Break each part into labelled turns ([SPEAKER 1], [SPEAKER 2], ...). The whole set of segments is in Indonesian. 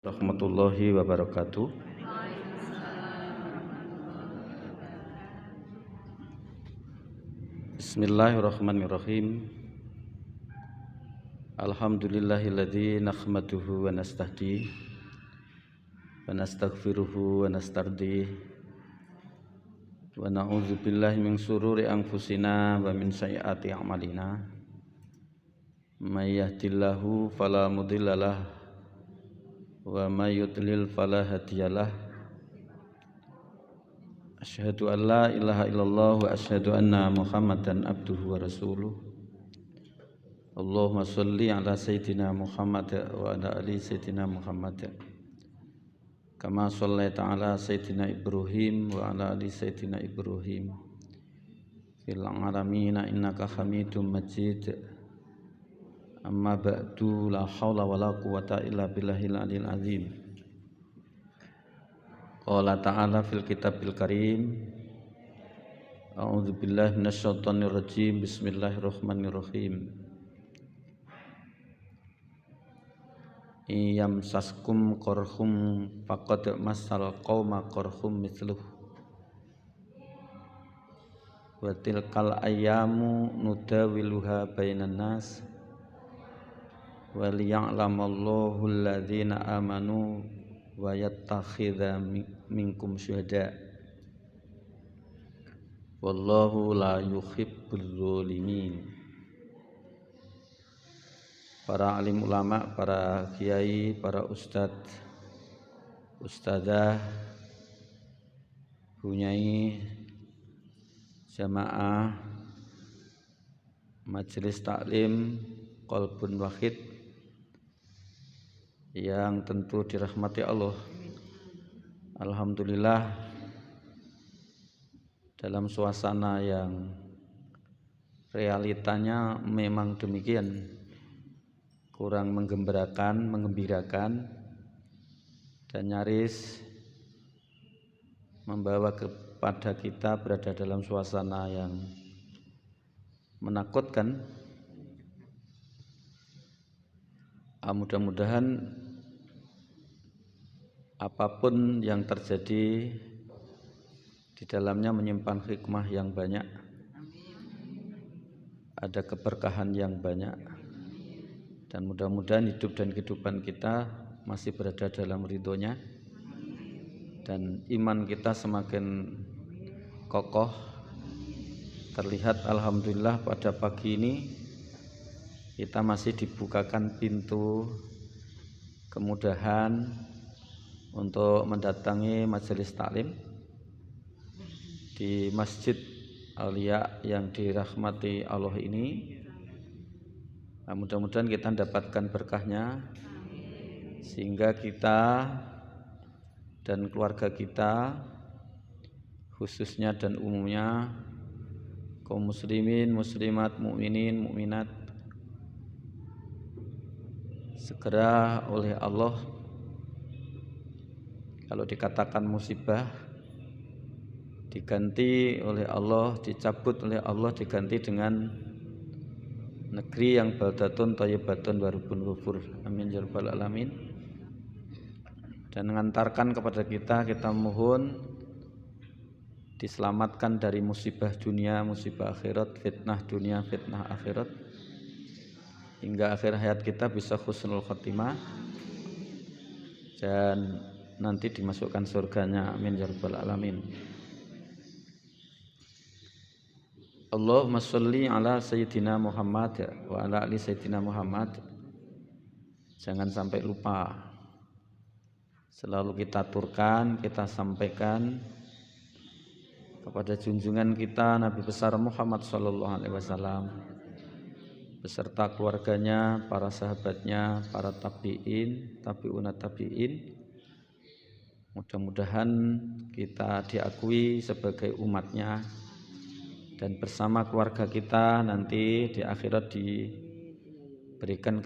[SPEAKER 1] Warahmatullahi wabarakatuh. Bismillahirrahmanirrahim. Alhamdulillahilladzi nahmaduhu wa nasta'di wa nastaghfiruhu wa nastardih wa na'udzu billahi min syururi anfusina wa min sayyiati a'malina. May yahdihillahu fala mudhillalah wa may yudlil fala hadiyalah. Asyhadu an la ilaha illallah wa asyhadu anna Muhammadan abduhu wa rasuluh. Allahumma shalli ala sayyidina Muhammad wa ala ali sayyidina Muhammad kama shallaita ala sayyidina Ibrahim wa ala ali sayyidina Ibrahim fil alamin innaka Hamidum Majid. Amma ba'du, la haula wala quwata illa billahil aliyil azim. Qala ta'ala fil kitabil karim, a'udzu billahi minasyaitonir rajim, bismillahirrahmanirrahim. Iyam saskum qarhum faqad masal qauma qarhum mithluh wa tilkal ayyamu nudawiluha bainan nas wa liya'lamallahu alladhina amanu wa yattakhidha minkum syuhada wallahu la yuhibbul zalimin. Para alim ulama, para kiai, para ustadz, ustadzah, hunyai, jamaah, majelis taklim Qalbun Wahid yang tentu dirahmati Allah. Alhamdulillah, dalam suasana yang realitanya memang demikian, kurang mengembirakan dan nyaris membawa kepada kita berada dalam suasana yang menakutkan. Mudah-mudahan apapun yang terjadi di dalamnya menyimpan hikmah yang banyak, ada keberkahan yang banyak, dan mudah-mudahan hidup dan kehidupan kita masih berada dalam ridhonya dan iman kita semakin kokoh. Terlihat alhamdulillah pada pagi ini kita masih dibukakan pintu kemudahan untuk mendatangi majelis taklim di Masjid Aulia yang dirahmati Allah ini. Mudah-mudahan kita mendapatkan berkahnya sehingga kita dan keluarga kita khususnya dan umumnya kaum muslimin, muslimat, mukminin, mukminat segera oleh Allah, kalau dikatakan musibah, diganti oleh Allah, dicabut oleh Allah, diganti dengan negeri yang baldatun thayyibatun wa rabbun ghafur. Amin ya rabbal alamin. Dan mengantarkan kepada kita mohon diselamatkan dari musibah dunia, musibah akhirat, fitnah dunia, fitnah akhirat, hingga akhir hayat kita bisa husnul khotimah dan nanti dimasukkan surganya. Amin ya rabbal alamin. Allahumma sholli ala sayyidina Muhammad wa ala ali sayyidina Muhammad. Jangan sampai lupa, selalu kita aturkan, kita sampaikan kepada junjungan kita Nabi besar Muhammad sallallahu alaihi wasallam beserta keluarganya, para sahabatnya, para tabi'in, tabi'unat tabi'in. Mudah-mudahan kita diakui sebagai umatnya dan bersama keluarga kita nanti di akhirat diberikan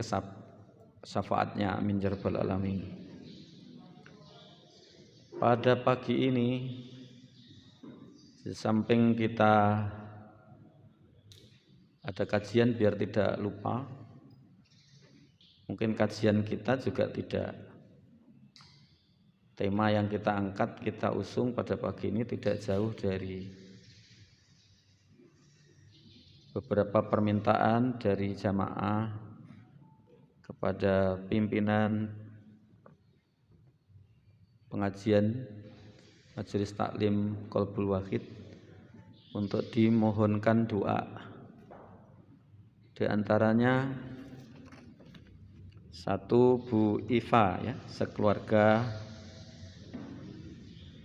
[SPEAKER 1] syafaatnya. Amin ya rabbal alamin. Pada pagi ini, di samping kita ada kajian biar tidak lupa, mungkin kajian kita juga tidak tema yang kita angkat, kita usung pada pagi ini tidak jauh dari beberapa permintaan dari jamaah kepada pimpinan pengajian Majelis Taklim Qalbul Wahid untuk dimohonkan doa. Di antaranya satu, Bu Iva ya, sekeluarga.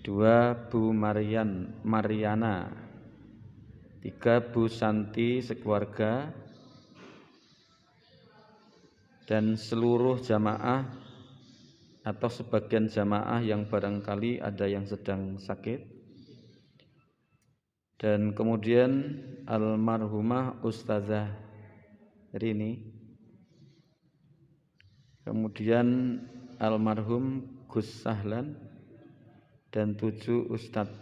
[SPEAKER 1] Dua, Bu Mariana. Tiga, Bu Santi sekeluarga. Dan seluruh jamaah atau sebagian jamaah yang barangkali ada yang sedang sakit. Dan kemudian almarhumah Ustazah Rini. Kemudian almarhum Gus Sahlan. Dan 7 Ustadz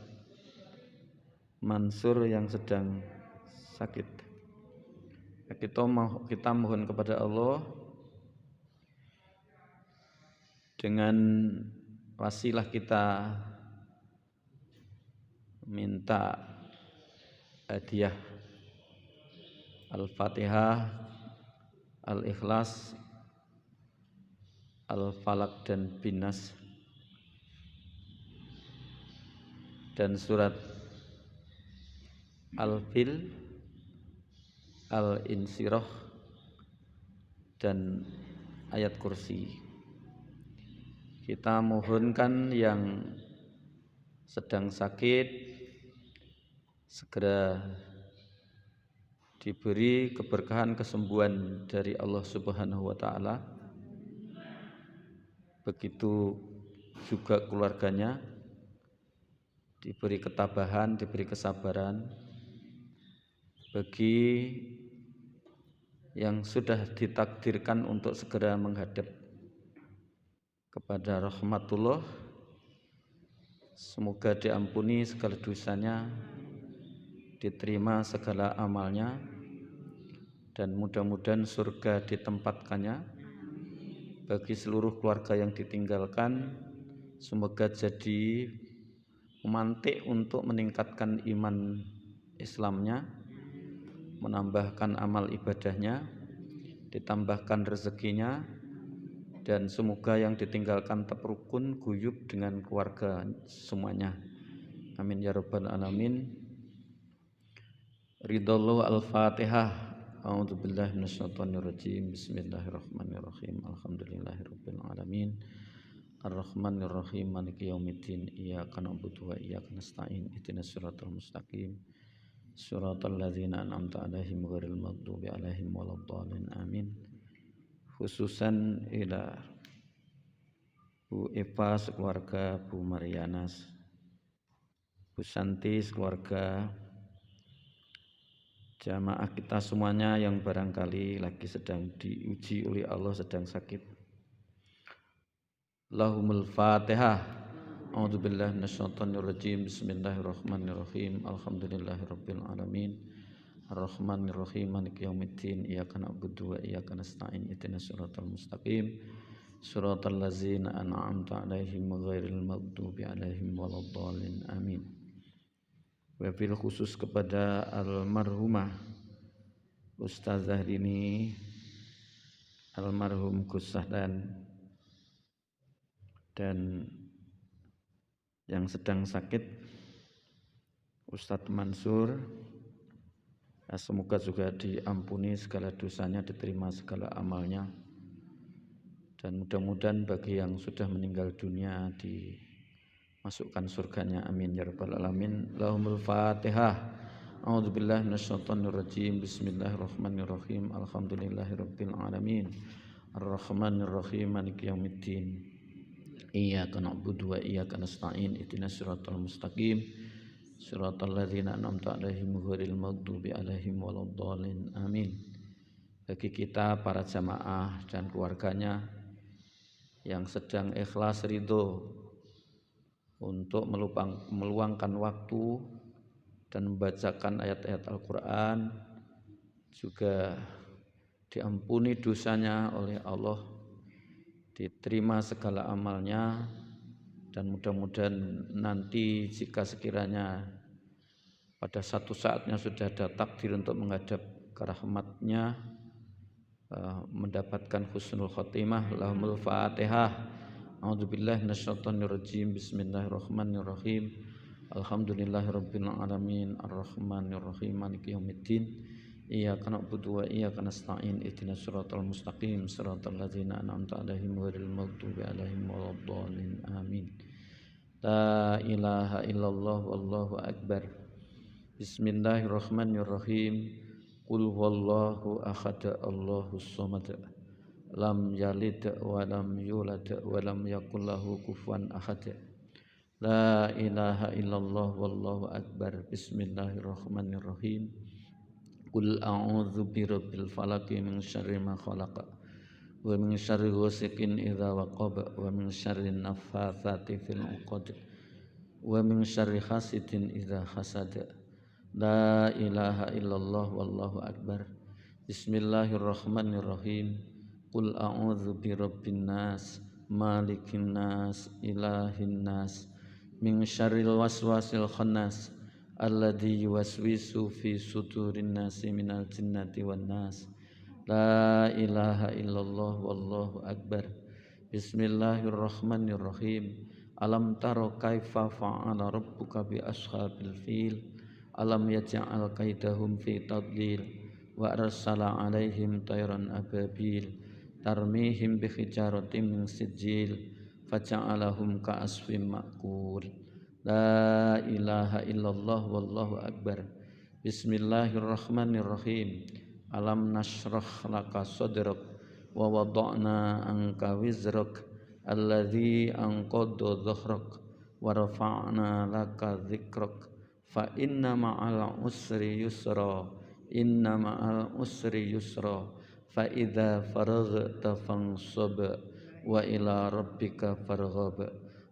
[SPEAKER 1] Mansur yang sedang sakit. Kita mohon kepada Allah dengan wasilah kita minta hadiah Al-Fatihah, Al-Ikhlas, Al-Falaq dan Binas, dan surat Al-Fil, Al-Insyirah, dan ayat kursi. Kita mohonkan yang sedang sakit segera diberi keberkahan kesembuhan dari Allah Subhanahu wa taala. Begitu juga keluarganya diberi ketabahan, diberi kesabaran. Bagi yang sudah ditakdirkan untuk segera menghadap kepada rahmatullah, semoga diampuni segala dosanya, diterima segala amalnya, dan mudah-mudahan surga ditempatkannya. Bagi seluruh keluarga yang ditinggalkan, semoga jadi memantik untuk meningkatkan iman Islamnya, menambahkan amal ibadahnya, ditambahkan rezekinya, dan semoga yang ditinggalkan tetap rukun guyub dengan keluarga semuanya. Amin ya rabbal alamin. Ridallahu. Al-Fatihah. A'udzubillahi minasyaitonirrajim. Bismillahirrahmanirrahim. Alhamdulillahirabbil alamin. Ar-Rahmanirrahim. Maliki yaumiddin. Iyyaka na'budu wa iyyaka nasta'in. Ihdinas siratal mustaqim. Shiratal ladzina an'amta 'alaihim ghairil maghdubi 'alaihim waladdallin. Amin. Khususan ila Bu Eva sekeluarga, Bu Mariana, Bu Santi sekeluarga, jamaah kita semuanya yang barangkali lagi sedang diuji oleh Allah, sedang sakit. Lahumul Fatihah. A'udzubillahi minasyaitonirrajim. Bismillahirrahmanirrahim. Alhamdulillahirabbil alamin. Ar-Rahmanirrahim. Maliki yaumiddin. Iyyaka na'budu wa iyyaka nasta'in. Ihdinas siratal mustaqim. Shiratal ladzina an'amta 'alaihim ghairil maghdubi 'alaihim waladdallin. Amin. Wabil khusus kepada almarhumah Ustazah Rini, almarhum Gus Sahlan, dan yang sedang sakit Ustadz Mansur. Semoga juga diampuni segala dosanya, diterima segala amalnya, dan mudah-mudahan bagi yang sudah meninggal dunia dimasukkan surganya. Amin ya rabbal alamin. Lahumul Fatihah. A'udzubillahi minasyaitonirrajim. Bismillahirrahmanirrahim. Alhamdulillahirabbil alamin. Ar-Rahmanirrahim. Maliki yaumiddin. Iyyaka na'budu wa iyyaka nasta'in. Ihdinas siratal mustaqim. Shiratal ladzina an'amta 'alaihim ghairil maghdubi 'alaihim waladdallin. Amin. Bagi kita para jamaah dan keluarganya yang sedang ikhlas ridho untuk meluangkan waktu dan membacakan ayat-ayat Al-Quran, juga diampuni dosanya oleh Allah, diterima segala amalnya, dan mudah-mudahan nanti jika sekiranya pada satu saatnya sudah ada takdir untuk menghadap ke rahmat-Nya, mendapatkan husnul khotimah. Lahumul Fatihah. A'udzubillahi minasyaitonirrajim. Bismillahirrahmanirrahim. Alhamdulillahirabbil alamin arrahmanirrahim maliki yaumiddin. Iyyaka na'budu wa iyyaka nasta'in ihdinas siratal mustaqim siratal ladzina an'amta 'alaihim ghairil maghdubi 'alaihim waladdallin. Amin. La ilaha illallah wallahu akbar. Bismillahirrahmanirrahim. Qul huwallahu ahad Allahus samad lam yalid wa lam yulad wa lam yakul lahu kufuwan ahad. La ilaha illallah wallahu akbar. Bismillahirrahmanirrahim. Qul a'udzu birabbil falaq min syarri ma khalaq wa min syarri ghasiqin idza waqab wa min syarri naffatsati fil 'uqad wa min syarri hasidin idza hasad. La ilaha illallah wallahu akbar. Bismillahirrahmanirrahim. Qul a'udzu birabbin nas malikin nas ilahin nas min syarril waswasil khannas alladzi yuwaswisu fi sudurin nasi minal jinnati wan nas. La ilaha illallah wallahu akbar. Bismillahirrahmanirrahim. Alam taro kaifa fa'ala rabbuka bi ashabil fil. Alam yaj'al kaidahum fi tadlil wa arsala alaihim tayran ababil tarmihim bi hijaratin min sijil faja'alahum ka'asfim ma'kul. La ilaha illallah wallahu akbar. Bismillahirrahmanirrahim. Alam nashrah laka sadrak wa wada'na anka wizrak alladzi anqadha dhahrak wa rafa'na laka dzikrak fa inna ma'al usri yusra inna ma'al usri yusra fa idza faraghta fansab wa ila rabbika farghab.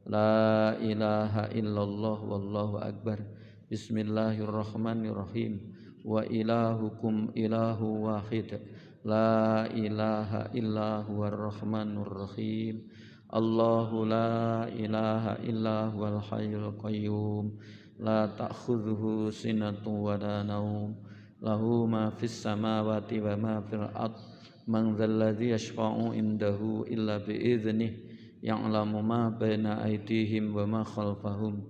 [SPEAKER 1] La ilaha illallah wallahu akbar. Bismillahirrahmanirrahim. Wa ilahukum ilahu wahid la ilaha illa huwar rahmanur rahim. Allahu la ilaha illa huwal hayyul qayyum la ta'khudhuhu sinatun wa la naum lahu ma fis samawati wa ma fil ard man dzalladzi yashfa'u indahu illa bi idznihi ya'lamu ma baina aydihim wa ma khalfahum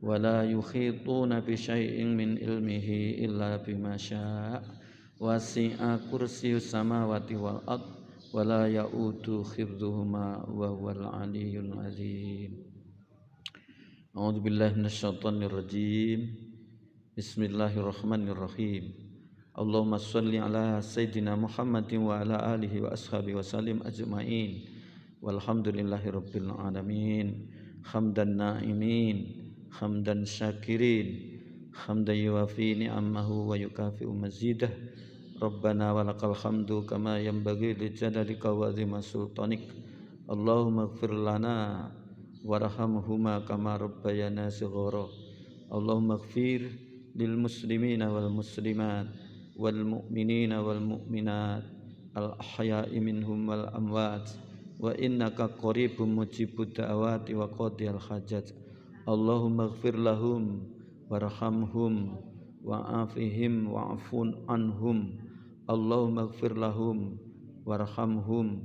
[SPEAKER 1] wa la yuhituna bi syai'in min ilmihi illa bima syaa' wasi'a kursiyyus samawati wal ard wa la ya'udu hifdzuhuma wa huwal 'aliyyul 'azim. A'udzu billahi minasyaitonir rajim. Bismillahirrahmanirrahim. Allahumma shalli ala sayyidina Muhammadin wa ala alihi wa ashabihi wa sallim ajma'in. Walhamdulillahirabbil alamin. Hamdan na'imin, hamdan syakirin, hamdan yuwafi ni'amahu wa yukafi'u mazidah. Rabbana walakal hamdu kama yanbaghi li jalalika wa 'azimi sultanik. Allahumma ighfir lana warhamhuma kama rabbayana shighara. Allahumma ighfir lil muslimina wal muslimat wal mu'minina wal mu'minat al ahya'i minhum wal amwat wa innaka qaribun mujibud da'awati wa qadiyal hajat. Allahumma ighfir lahum warhamhum wa'afihim wa'fun anhum. Allahumma ighfir lahum warhamhum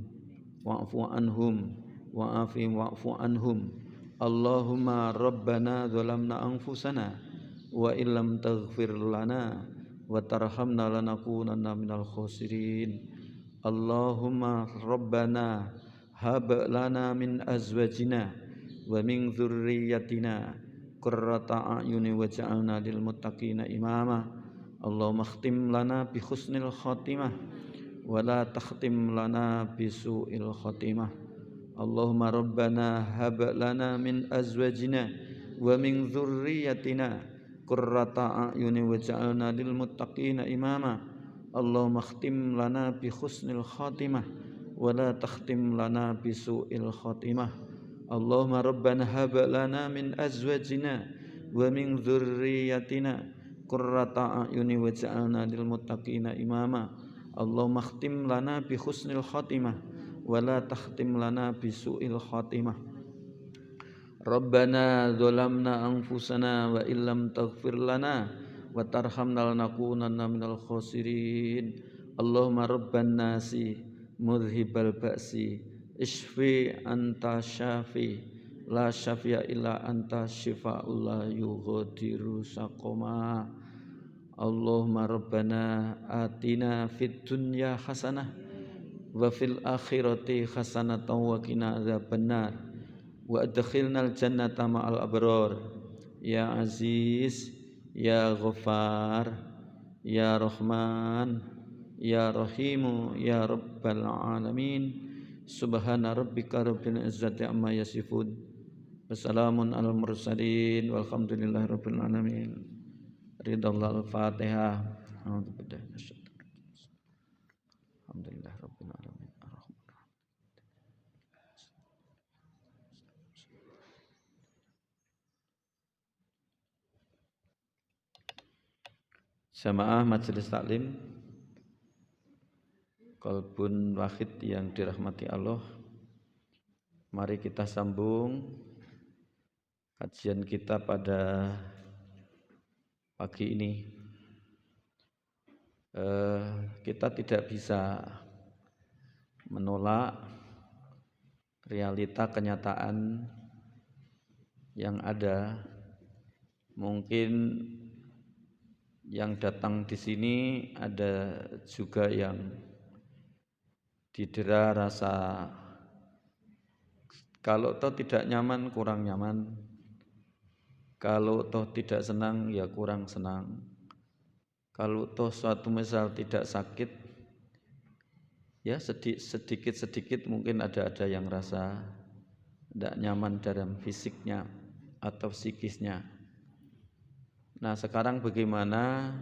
[SPEAKER 1] wa'fu anhum wa'afihim wa'fu anhum. Allahumma rabbana zalamna anfusana wa illam taghfir lana wa tarhamna lanakunanna minal khasirin. Allahumma rabbana hab lana min azwajina wa min dzurriyyatina qurrata a'yuni waj'alna lil muttaqina imama. Allahumma khtim lana bi husnil khatimah wa la takhtim lana bi su'il khatimah. Allahumma rabbana hab lana min azwajina wa min dzurriyyatina qurrata a'yuni waj'alna lil muttaqina imama. Allahumma khtim lana bi husnil khatimah wa la takhtim lana bi su'il khatimah. Allahumma rabbana hab lana min azwajina wa min dzurriyyatina qurrata a'yuni waj'alna lil muttaqina imama. Allahumma khtim lana bi husnil khatimah wa la takhtim lana bisu'il khatimah. Rabbana zalamna anfusana wa illam taghfir lana wa tarhamna lanakunanna minal khasirin. Allahumma rabban nasi mudhibal ba'si isfi anta syafi la syafi'a illa anta syifa'ul la yughadiru saqama. Allahumma rabbana atina fid dunya hasanah wa fil akhirati hasanatan wa qina adzabannar wa adkhilnal jannata ma'al abrar ya aziz ya ghaffar ya rahman ya rahimu ya rabbal alamin. Subhana rabbika rabbil izzati amma yasifun wassalamun alal mursalin walhamdulillahi rabbil alamin. Ridallahul Fatihah. Alhamdulillah rabbil alamin. Jamaah Majelis Taklim Qalbun Wahid yang dirahmati Allah, mari kita sambung kajian kita pada pagi ini. Kita tidak bisa menolak realita kenyataan yang ada. Mungkin yang datang di sini ada juga yang didera rasa kalau toh tidak nyaman kurang nyaman, kalau toh tidak senang ya kurang senang, kalau toh suatu misal tidak sakit ya sedikit-sedikit mungkin ada yang rasa tidak nyaman dalam fisiknya atau psikisnya. Nah, sekarang bagaimana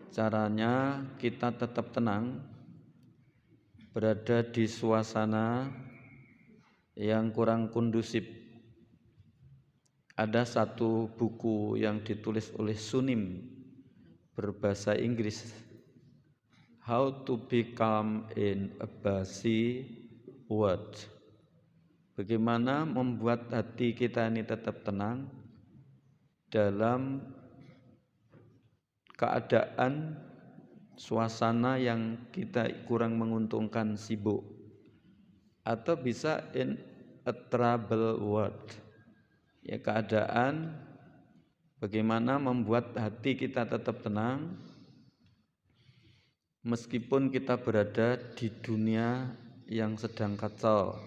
[SPEAKER 1] caranya kita tetap tenang, berada di suasana yang kurang kondusif. Ada satu buku yang ditulis oleh Sunim berbahasa Inggris, How to Become in a Busy World. Bagaimana membuat hati kita ini tetap tenang dalam keadaan suasana yang kita kurang menguntungkan, sibuk, atau bisa in a trouble world, ya keadaan bagaimana membuat hati kita tetap tenang meskipun kita berada di dunia yang sedang kacau.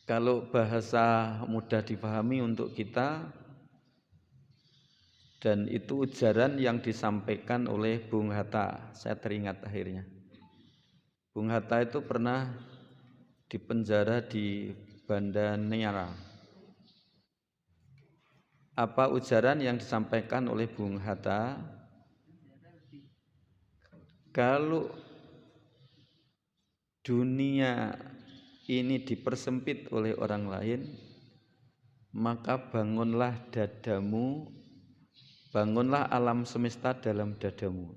[SPEAKER 1] Kalau bahasa mudah dipahami untuk kita, dan itu ujaran yang disampaikan oleh Bung Hatta, saya teringat akhirnya. Bung Hatta itu pernah dipenjara di Banda Neira. Apa ujaran yang disampaikan oleh Bung Hatta? Kalau dunia ini dipersempit oleh orang lain, maka bangunlah dadamu, bangunlah alam semesta dalam dadamu.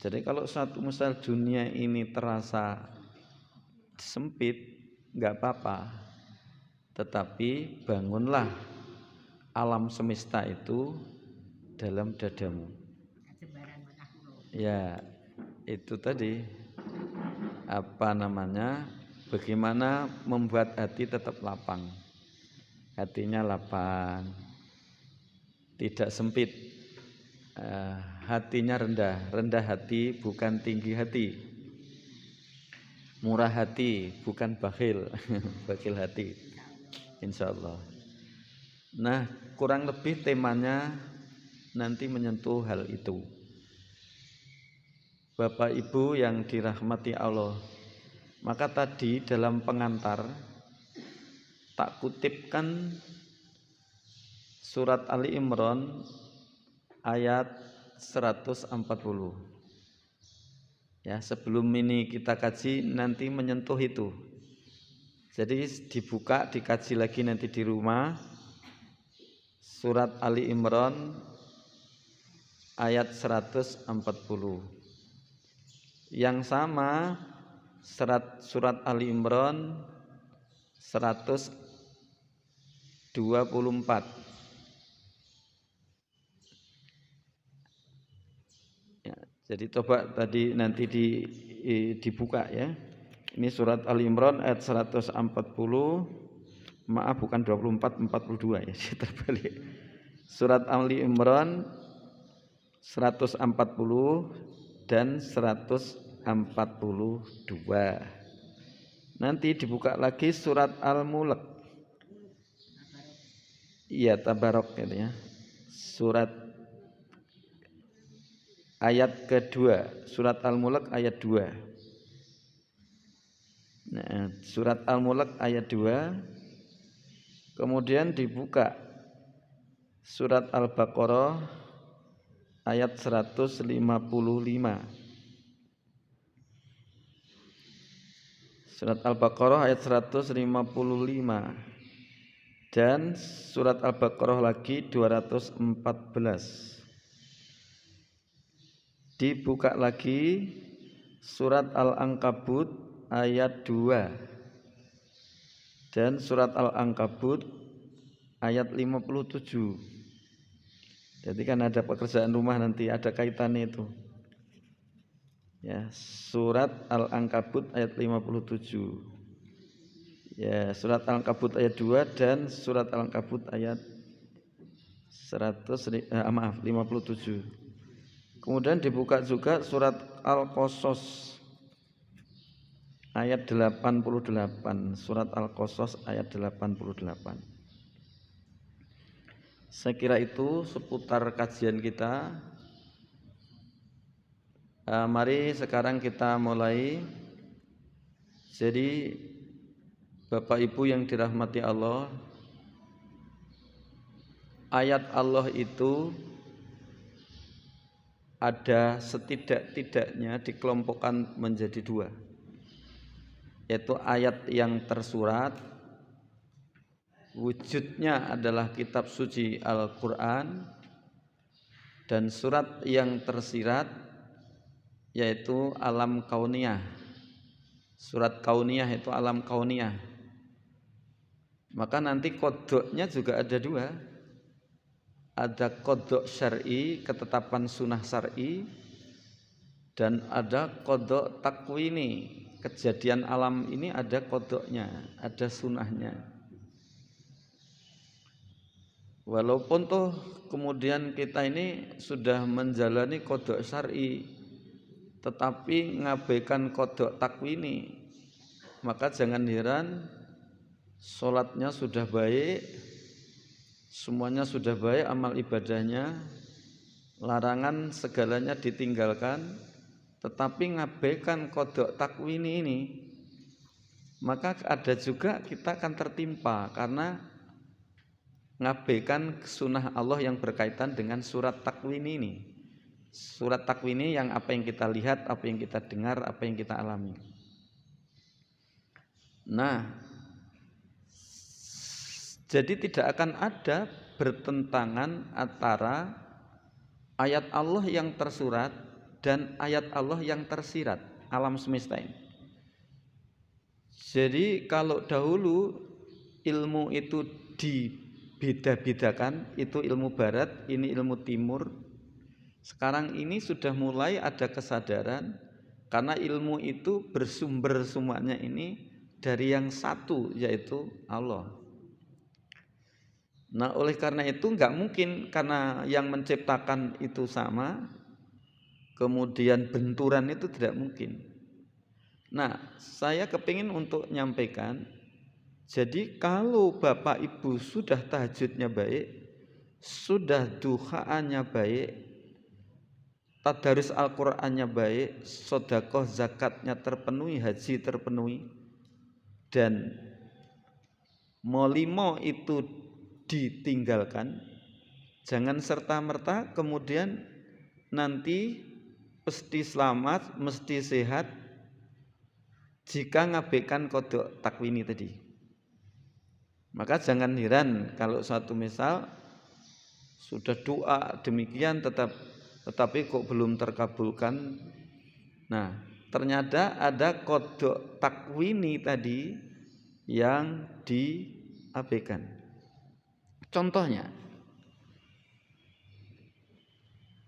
[SPEAKER 1] Jadi kalau suatu misal dunia ini terasa sempit, enggak apa-apa, tetapi bangunlah alam semesta itu dalam dadamu. Ya, itu tadi apa namanya? Bagaimana membuat hati tetap lapang. Hatinya lapang, tidak sempit. Hatinya rendah hati bukan tinggi hati. Murah hati bukan bakhil, bakhil hati. Insyaallah. Nah, kurang lebih temanya nanti menyentuh hal itu. Bapak Ibu yang dirahmati Allah, maka tadi dalam pengantar tak kutipkan surat Ali Imran ayat 140. Ya, sebelum ini kita kaji nanti menyentuh itu. Jadi dibuka, dikaji lagi nanti di rumah. Surat Ali Imran ayat 140. Yang sama surat Ali Imran 124. Ya, jadi coba tadi nanti dibuka ya. Ini surat Al-Imran ayat 140. Maaf, bukan 24, 42 ya, terbalik. Surat Al-Imran 140 dan 142. Nanti dibuka lagi surat Al-Mulk. Iya, Tabarok gitu ya. Surat ayat kedua, surat Al-Mulk ayat 2. Nah, surat Al-Mulk ayat 2. Kemudian dibuka surat Al-Baqarah ayat 155. Surat Al-Baqarah ayat 155 dan surat Al-Baqarah lagi 214. Dibuka lagi surat Al-Ankabut ayat 2 dan surat Al-Ankabut ayat 57. Jadi kan ada pekerjaan rumah nanti, ada kaitannya itu. Ya, surat Al-Ankabut ayat 57. Ya, surat Al-Ankabut ayat 2 dan surat Al-Ankabut ayat 57. Kemudian dibuka juga surat Al-Qasas ayat 88. Surat Al-Qasas ayat 88. Saya kira itu seputar kajian kita. Mari sekarang kita mulai. Jadi Bapak Ibu yang dirahmati Allah, ayat Allah itu ada setidak-tidaknya dikelompokkan menjadi 2, yaitu ayat yang tersurat, wujudnya adalah kitab suci Al-Quran, dan surat yang tersirat yaitu alam kauniyah. Surat kauniyah itu alam kauniyah. Maka nanti kodoknya juga ada 2. Ada kodok syar'i, ketetapan sunnah syar'i, dan ada kodok takwini. Kejadian alam ini ada kodoknya, ada sunnahnya. Walaupun toh kemudian kita ini sudah menjalani kodok syar'i, tetapi ngabaikan kodok takwini, maka jangan heran sholatnya sudah baik, semuanya sudah baik, amal ibadahnya, larangan segalanya ditinggalkan, tetapi ngabaikan kodok takwini ini, maka ada juga kita akan tertimpa karena ngabaikan sunnah Allah yang berkaitan dengan surat takwini ini. Surat takwini yang apa yang kita lihat, apa yang kita dengar, apa yang kita alami. Nah, jadi tidak akan ada bertentangan antara ayat Allah yang tersurat dan ayat Allah yang tersirat alam semesta ini. Jadi kalau dahulu ilmu itu dibeda-bedakan, itu ilmu barat, ini ilmu timur. Sekarang ini sudah mulai ada kesadaran karena ilmu itu bersumber semuanya ini dari yang satu, yaitu Allah. Nah, oleh karena itu enggak mungkin karena yang menciptakan itu sama, kemudian benturan itu tidak mungkin. Nah, saya kepingin untuk nyampaikan, jadi kalau Bapak Ibu sudah tahajudnya baik, sudah duhaannya baik, tadarus Al-Qur'annya baik, sedekah zakatnya terpenuhi, haji terpenuhi, dan molimo itu ditinggalkan, jangan serta-merta kemudian nanti mesti selamat, mesti sehat jika ngabaikan kodok takwini tadi. Maka jangan heran kalau suatu misal sudah doa demikian tetapi kok belum terkabulkan. Nah, ternyata ada kodok takwini tadi yang diabaikan. Contohnya,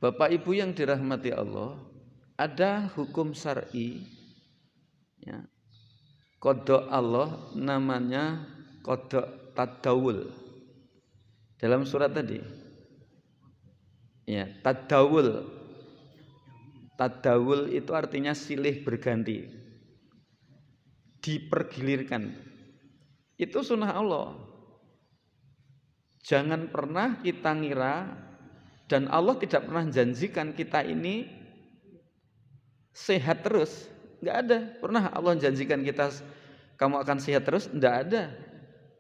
[SPEAKER 1] Bapak Ibu yang dirahmati Allah, ada hukum syar'i, ya, qada Allah namanya qada tadawul. Dalam surat tadi, ya, tadawul. Tadawul itu artinya silih berganti, dipergilirkan. Itu sunnah Allah. Jangan pernah kita ngira, dan Allah tidak pernah janjikan kita ini sehat terus. Enggak ada. Pernah Allah janjikan kita kamu akan sehat terus? Enggak ada.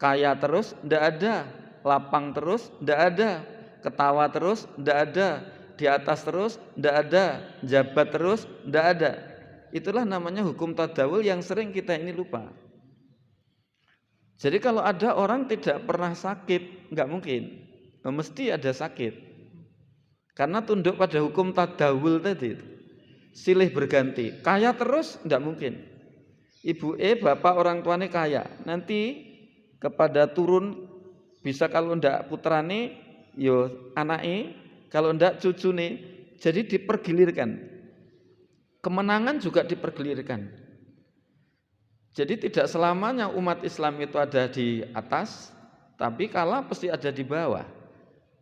[SPEAKER 1] Kaya terus? Enggak ada. Lapang terus? Enggak ada. Ketawa terus? Enggak ada. Di atas terus? Enggak ada. Jabat terus? Enggak ada. Itulah namanya hukum tadawul yang sering kita ini lupa. Jadi kalau ada orang tidak pernah sakit, enggak mungkin. Mesti ada sakit. Karena tunduk pada hukum tadawul tadi. Silih berganti. Kaya terus? Enggak mungkin. Ibu bapak orang tuanya kaya. Nanti kepada turun, bisa kalau enggak putrane, yo anake, kalau enggak cucune. Jadi dipergilirkan. Kemenangan juga dipergilirkan. Jadi tidak selamanya umat Islam itu ada di atas, tapi kalah pasti ada di bawah.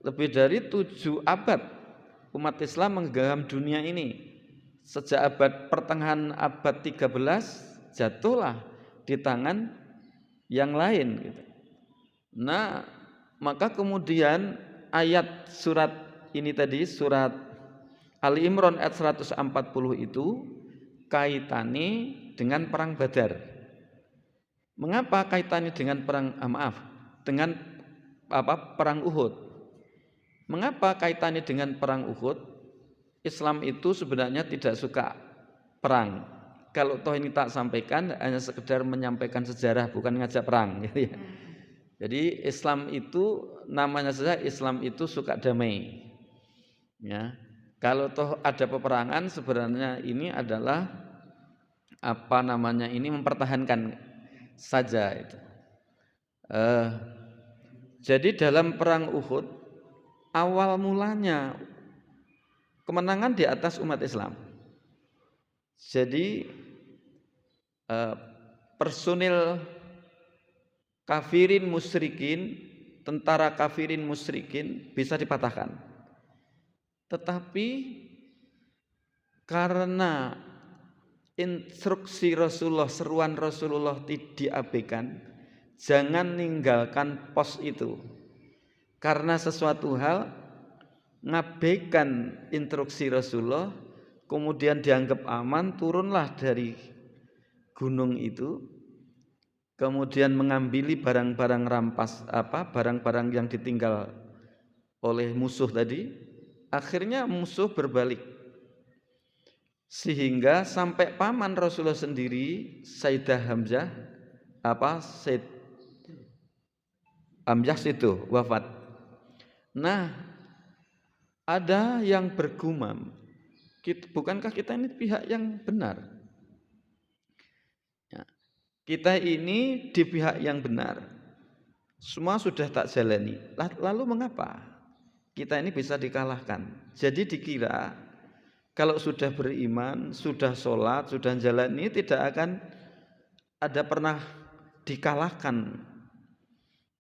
[SPEAKER 1] Lebih dari 7 abad umat Islam menggenggam dunia ini. Sejak abad pertengahan abad 13 jatuhlah di tangan yang lain gitu. Nah, maka kemudian ayat surat ini tadi, surat Ali Imran ayat 140 itu kaitannya dengan perang Badar. Mengapa kaitannya dengan dengan perang Uhud? Mengapa kaitannya dengan perang Uhud? Islam itu sebenarnya tidak suka perang. Kalau toh ini tak sampaikan, hanya sekedar menyampaikan sejarah, bukan ngajak perang. Gitu ya. Jadi Islam itu namanya saja Islam itu suka damai. Ya, kalau toh ada peperangan, sebenarnya ini adalah mempertahankan saja itu. Jadi dalam perang Uhud awal mulanya kemenangan di atas umat Islam. Jadi personil kafirin musyrikin, tentara kafirin musyrikin bisa dipatahkan. Tetapi karena instruksi Rasulullah, seruan Rasulullah diabaikan, jangan ninggalkan pos itu. Karena sesuatu hal ngabaikan instruksi Rasulullah, kemudian dianggap aman, turunlah dari gunung itu, kemudian mengambil barang-barang rampas, barang-barang yang ditinggal oleh musuh tadi. Akhirnya musuh berbalik, sehingga sampai paman Rasulullah sendiri, Sayyidah Hamzah, Sayyid Hamzah itu wafat. Nah, ada yang bergumam, bukankah kita ini pihak yang benar? Ya, kita ini di pihak yang benar. Semua sudah tak jalani. Lalu mengapa kita ini bisa dikalahkan? Jadi dikira kalau sudah beriman, sudah sholat, sudah jalani, tidak akan ada pernah dikalahkan.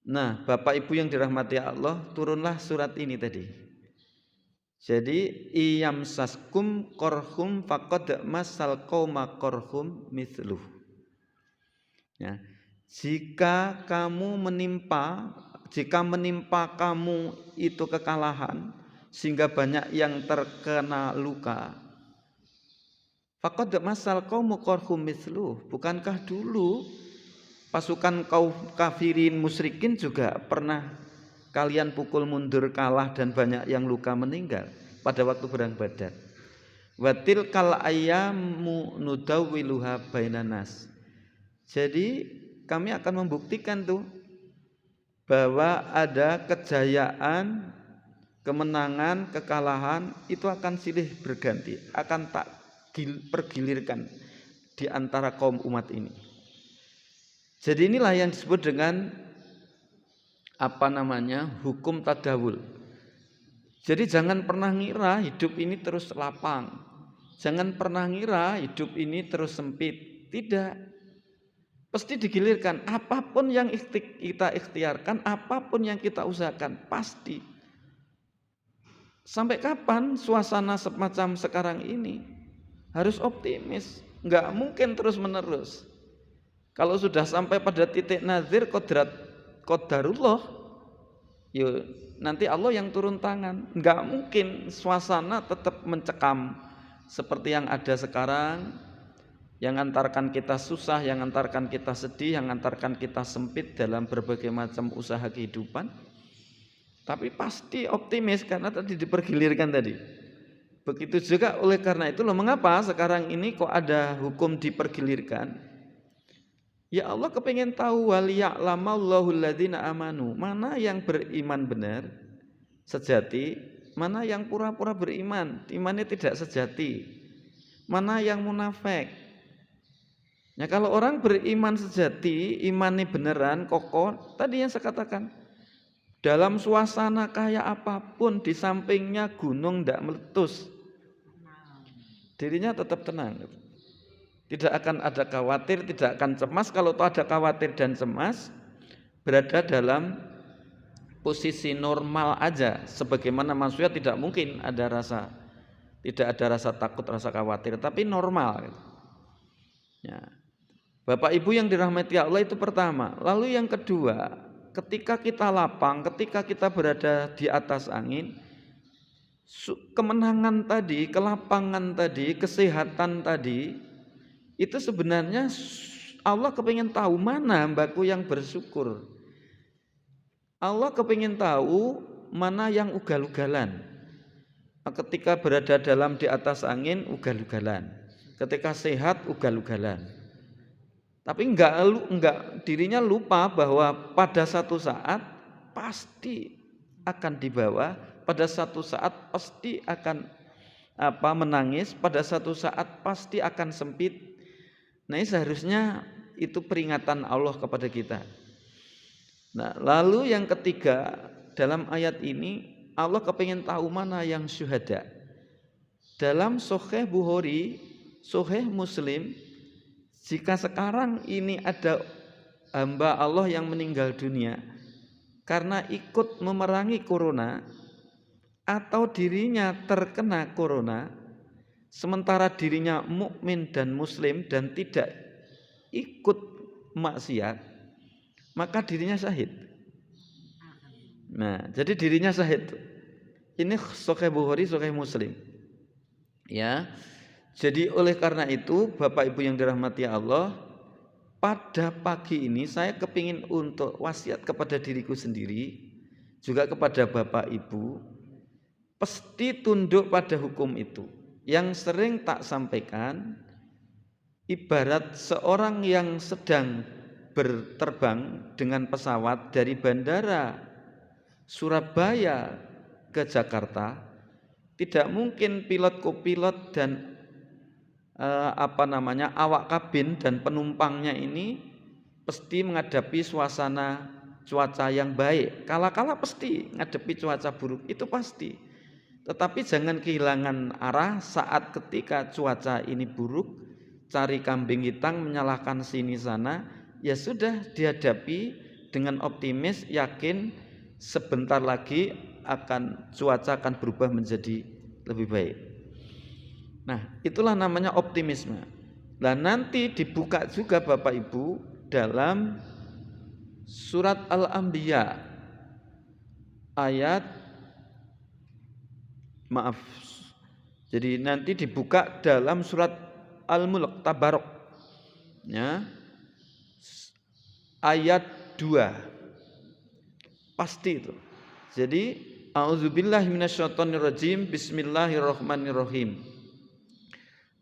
[SPEAKER 1] Nah, Bapak Ibu yang dirahmati Allah, turunlah surat ini tadi. Jadi iyamsaskum korhum faqad masal qauma korhum mithluh. Ya, jika menimpa kamu itu kekalahan sehingga banyak yang terkena luka, faqad masal qaumu qarhum mithluh. Bukankah dulu pasukan kaum kafirin musyrikin juga pernah kalian pukul mundur, kalah, dan banyak yang luka meninggal pada waktu perang Badar. Watil kal ayyamu nudawwiluha bainan nas. Jadi kami akan membuktikan tuh bahwa ada kejayaan, kemenangan, kekalahan itu akan silih berganti, akan tak pergilirkan di antara kaum umat ini. Jadi inilah yang disebut dengan hukum tadawul. Jadi jangan pernah ngira hidup ini terus lapang. Jangan pernah ngira hidup ini terus sempit. Tidak. Pasti digilirkan. Apapun yang kita ikhtiarkan, apapun yang kita usahakan, pasti. Sampai kapan suasana semacam sekarang ini? Harus optimis. Nggak mungkin terus menerus. Kalau sudah sampai pada titik nazir qadarullah, nanti Allah yang turun tangan. Nggak mungkin suasana tetap mencekam seperti yang ada sekarang, yang antarkan kita susah, yang antarkan kita sedih, yang antarkan kita sempit dalam berbagai macam usaha kehidupan. Tapi pasti optimis karena tadi dipergilirkan tadi. Begitu juga oleh karena itu mengapa sekarang ini kok ada hukum dipergilirkan? Ya Allah kepengen tahu waliya'lamallahu alladzina amanu, mana yang beriman benar sejati, mana yang pura-pura beriman, imannya tidak sejati, mana yang munafik. Ya kalau orang beriman sejati, imannya beneran kokoh, tadi yang saya katakan, dalam suasana kayak apapun, di sampingnya gunung tidak meletus, dirinya tetap tenang. Tidak akan ada khawatir, tidak akan cemas. Kalau ada khawatir dan cemas, berada dalam posisi normal aja. Sebagaimana manusia tidak mungkin tidak ada rasa takut, rasa khawatir, tapi normal. Ya. Bapak Ibu yang dirahmati Allah itu pertama. Lalu yang kedua, ketika kita lapang, ketika kita berada di atas angin, kemenangan tadi, kelapangan tadi, kesehatan tadi, itu sebenarnya Allah kepingin tahu mana hambaku yang bersyukur. Allah kepingin tahu mana yang ugal-ugalan. Ketika berada di atas angin, ugal-ugalan. Ketika sehat, ugal-ugalan. Tapi enggak dirinya lupa bahwa pada satu saat pasti akan dibawa, pada satu saat pasti akan menangis, pada satu saat pasti akan sempit. Nah, ini seharusnya itu peringatan Allah kepada kita. Nah, lalu yang ketiga, dalam ayat ini Allah kepingin tahu mana yang syuhada. Dalam Sahih Bukhari, Sahih Muslim, jika sekarang ini ada hamba Allah yang meninggal dunia karena ikut memerangi corona atau dirinya terkena corona, sementara dirinya mukmin dan muslim dan tidak ikut maksiat, maka dirinya syahid. Nah, jadi dirinya syahid. Ini Sahih Bukhari, Sahih Muslim. Ya. Jadi oleh karena itu, Bapak Ibu yang dirahmati Allah, pada pagi ini saya kepingin untuk wasiat kepada diriku sendiri, juga kepada Bapak Ibu, pasti tunduk pada hukum itu. Yang sering tak sampaikan, ibarat seorang yang sedang berterbang dengan pesawat dari bandara Surabaya ke Jakarta, tidak mungkin pilot, kopilot dan awak kabin dan penumpangnya ini pasti menghadapi suasana cuaca yang baik. Kala-kala pasti menghadapi cuaca buruk, itu pasti. Tetapi jangan kehilangan arah saat ketika cuaca ini buruk, cari kambing hitam, menyalahkan sini sana, ya sudah dihadapi dengan optimis, yakin sebentar lagi cuaca akan berubah menjadi lebih baik. Nah, itulah namanya optimisme. Nah, nanti dibuka juga Bapak Ibu dalam surat Al-Anbiya jadi nanti dibuka dalam surat Al-Mulk Tabarok, ya, ayat 2. Pasti itu. Jadi a'udzubillahi minasyaitonirrajim, bismillahirrahmanirrahim.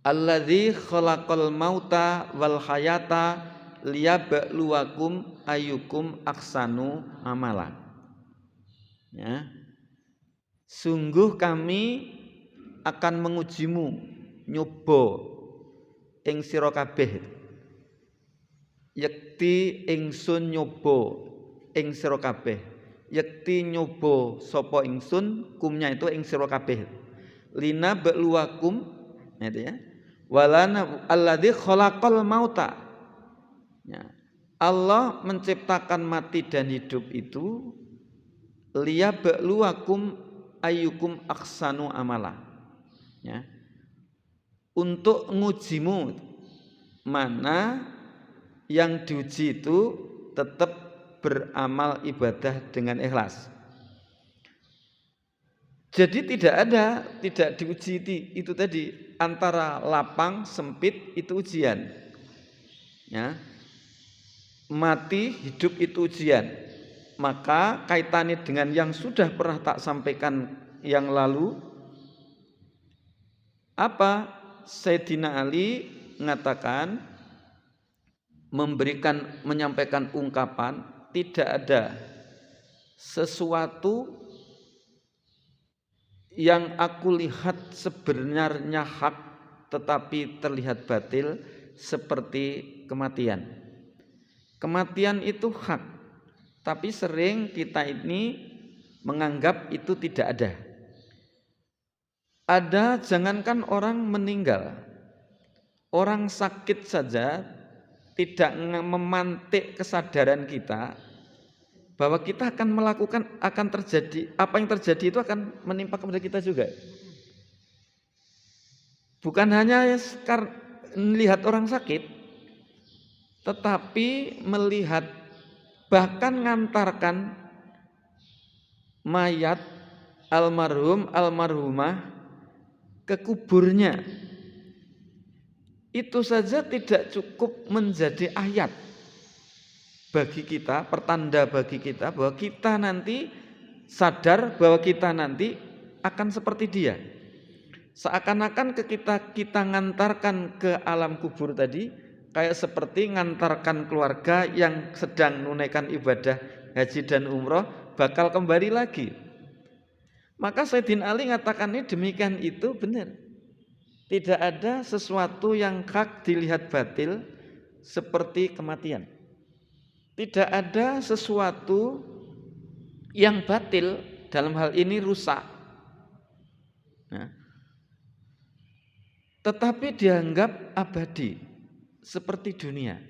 [SPEAKER 1] Alladzi khalaqal mauta wal hayata liyabluwakum ayyukum ahsanu amala. Ya. Sungguh kami akan mengujimu, nyoba ing sira kabeh. Yekti ingsun nyoba ing sira kabeh. Yekti nyoba sapa ingsun, kumnya itu ing sira kabeh. Lina ba'luwakum, gitu ya. Walana alladzi khalaqal mauta. Ya. Allah menciptakan mati dan hidup itu liya ba'luwakum ayyukum ahsanu amala. Ya. Untuk ngujimu mana yang diuji itu tetap beramal ibadah dengan ikhlas. Jadi tidak diuji itu tadi, antara lapang sempit itu ujian. Ya. Mati hidup itu ujian. Maka kaitannya dengan yang sudah pernah tak sampaikan yang lalu, apa? Sayyidina Ali mengatakan, menyampaikan ungkapan, tidak ada sesuatu yang aku lihat sebenarnya hak tetapi terlihat batil seperti kematian. Kematian itu hak, tapi sering kita ini menganggap itu tidak ada. Ada, jangankan orang meninggal, orang sakit saja tidak memantik kesadaran kita bahwa kita akan terjadi, apa yang terjadi itu akan menimpa kepada kita juga. Bukan hanya melihat orang sakit, tetapi melihat, bahkan ngantarkan mayat almarhum almarhumah ke kuburnya. Itu saja tidak cukup menjadi ayat bagi kita, pertanda bagi kita bahwa kita nanti sadar bahwa kita nanti akan seperti dia. Seakan-akan kita ngantarkan ke alam kubur tadi kayak seperti ngantarkan keluarga yang sedang menunaikan ibadah haji dan umroh bakal kembali lagi. Maka Sayyidina Ali mengatakannya demikian, itu benar. Tidak ada sesuatu yang hak dilihat batil seperti kematian. Tidak ada sesuatu yang batil, dalam hal ini rusak. Nah, tetapi dianggap abadi seperti dunia.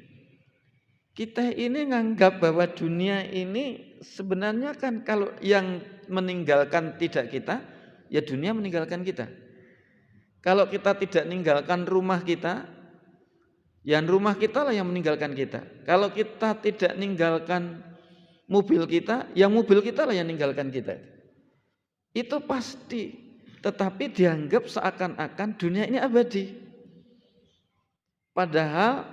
[SPEAKER 1] Kita ini menganggap bahwa dunia ini sebenarnya kan kalau yang meninggalkan tidak kita, ya dunia meninggalkan kita. Kalau kita tidak meninggalkan rumah kita, ya rumah kita lah yang meninggalkan kita. Kalau kita tidak meninggalkan mobil kita, ya mobil kita lah yang meninggalkan kita. Itu pasti. Tetapi dianggap seakan-akan dunia ini abadi. Padahal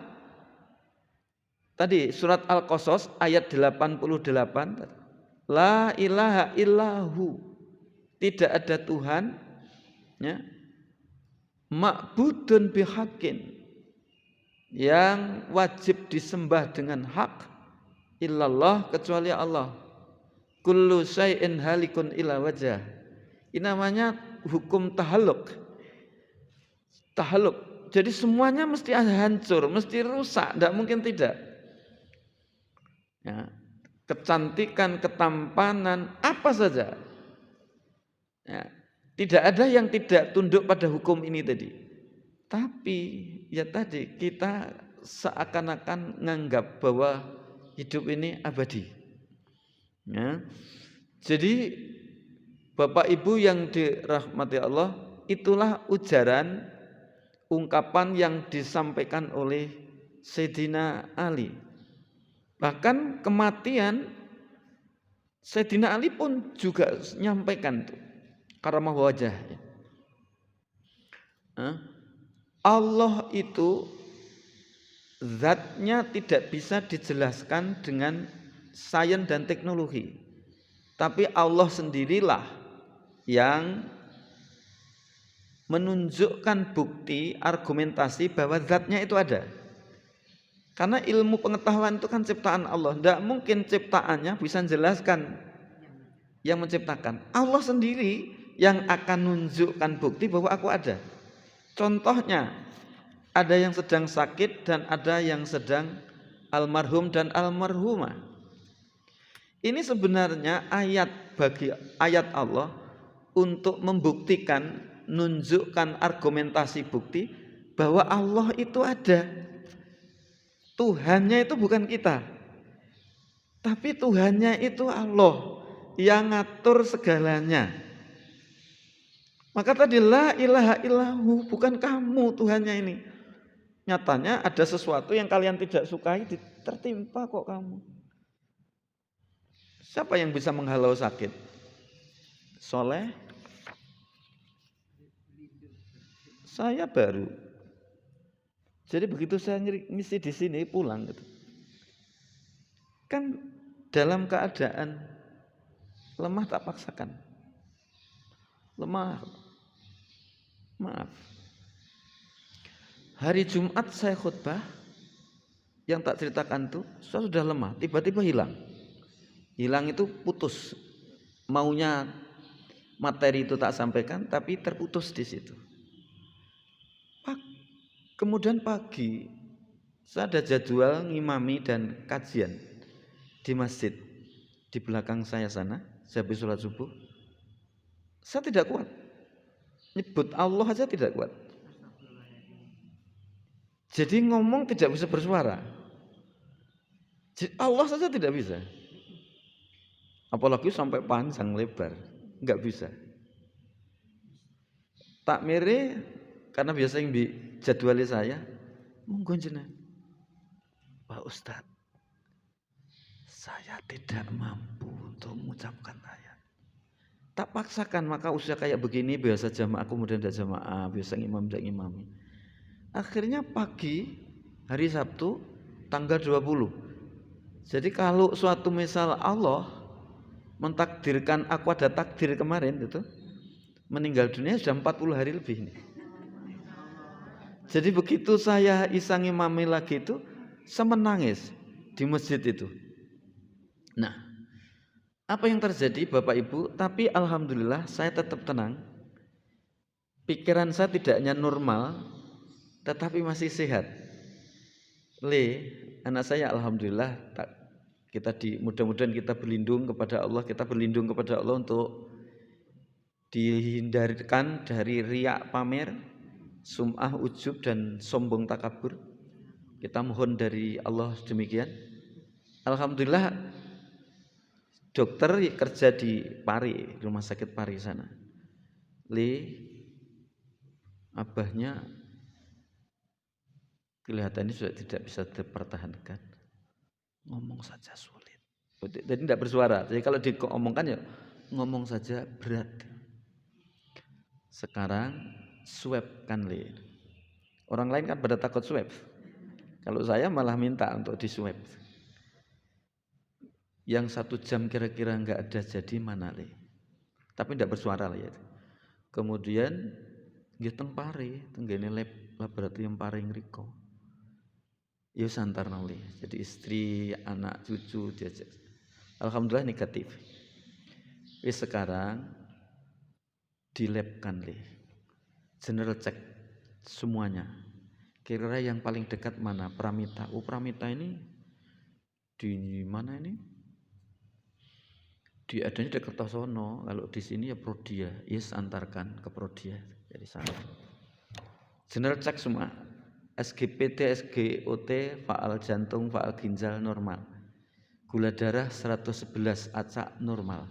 [SPEAKER 1] tadi surat Al-Qasas ayat 88, la ilaha illahu, tidak ada Tuhan, ya, ma'budun bihaqqin, yang wajib disembah dengan hak, illallah, kecuali Allah. Kullu syai'in halikun illa wajah. Ini namanya hukum tahaluk. Jadi semuanya mesti hancur, mesti rusak, tidak mungkin tidak. Ya, kecantikan, ketampanan, apa saja. Ya, tidak ada yang tidak tunduk pada hukum ini tadi. Tapi ya tadi kita seakan-akan menganggap bahwa hidup ini abadi. Ya. Jadi Bapak Ibu yang dirahmati Allah, itulah ujaran ungkapan yang disampaikan oleh Sayyidina Ali. Bahkan kematian Sayyidina Ali pun juga menyampaikan itu, karamah wajah. Allah itu zatnya tidak bisa dijelaskan dengan sains dan teknologi, tapi Allah sendirilah yang menunjukkan bukti argumentasi bahwa zatnya itu ada. Karena ilmu pengetahuan itu kan ciptaan Allah, tidak mungkin ciptaannya bisa menjelaskan yang menciptakan. Allah sendiri yang akan menunjukkan bukti bahwa aku ada. Contohnya, ada yang sedang sakit dan ada yang sedang almarhum dan almarhumah. Ini sebenarnya ayat Allah untuk membuktikan, nunjukkan argumentasi bukti bahwa Allah itu ada. Tuhannya itu bukan kita, tapi Tuhannya itu Allah yang ngatur segalanya. Maka tadi la ilaha illahu, bukan kamu Tuhannya ini. Nyatanya ada sesuatu yang kalian tidak sukai tertimpa kok kamu. Siapa yang bisa menghalau sakit? Soleh? Saya baru. Jadi begitu saya ngisi di sini pulang gitu. Kan dalam keadaan lemah tak paksakan. Lemah. Maaf. Hari Jumat saya khutbah, yang tak ceritakan tuh, saya sudah lemah, tiba-tiba hilang. Hilang itu putus. Maunya materi itu tak sampaikan, tapi terputus di situ. Kemudian pagi, saya ada jadwal ngimami dan kajian di masjid di belakang saya sana. Saya habis sholat subuh, saya tidak kuat. Nyebut Allah aja tidak kuat. Jadi ngomong tidak bisa bersuara. Allah saja tidak bisa. Apalagi sampai panjang lebar, nggak bisa. Takmire karena biasa yang dijadwali saya, monggo jenengan. Pak Ustadz, saya tidak mampu untuk mengucapkan ayat. Tak paksakan, maka usia kayak begini biasa jamaah, kemudian tidak jamaah, biasa imam tidak imami. Akhirnya pagi hari Sabtu tanggal 20. Jadi kalau suatu misal Allah mentakdirkan, aku ada takdir kemarin itu, meninggal dunia sudah 40 hari lebih nih. Jadi begitu saya isang imami lagi itu, saya menangis di masjid itu. Nah, apa yang terjadi Bapak Ibu? Tapi alhamdulillah saya tetap tenang. Pikiran saya tidak hanya normal, tetapi masih sehat. Anak saya alhamdulillah, mudah-mudahan kita berlindung kepada Allah, untuk dihindarkan dari riak pamer, sum'ah ujub dan sombong takabur. Kita mohon dari Allah demikian. Alhamdulillah dokter kerja di Pari, rumah sakit Pari sana. Abahnya kelihatannya sudah tidak bisa dipertahankan. Ngomong saja sulit. Jadi tidak bersuara. Jadi kalau diomongkan ya ngomong saja berat. Sekarang swab kan Orang lain kan pada takut swab. Kalau saya malah minta untuk di swab. Yang 1 jam kira-kira enggak ada jadi mana Tapi tidak bersuara ya. Kemudian nggih teng Pari, tenggene laboratorium Pari ngriko. Ya santar nuli. Jadi istri, anak, cucu diajak. Alhamdulillah negatif. Wis sekarang di lab kan general check semuanya. Kira-kira yang paling dekat mana? Pramita. Pramita ini di mana ini? Di adanya di Kertosono. Kalau di sini ya Prodia. Yes, antarkan ke Prodia. Jadi sana. General check semua. SGPT, SGOT, faal jantung, faal ginjal normal. Gula darah 111, acak normal.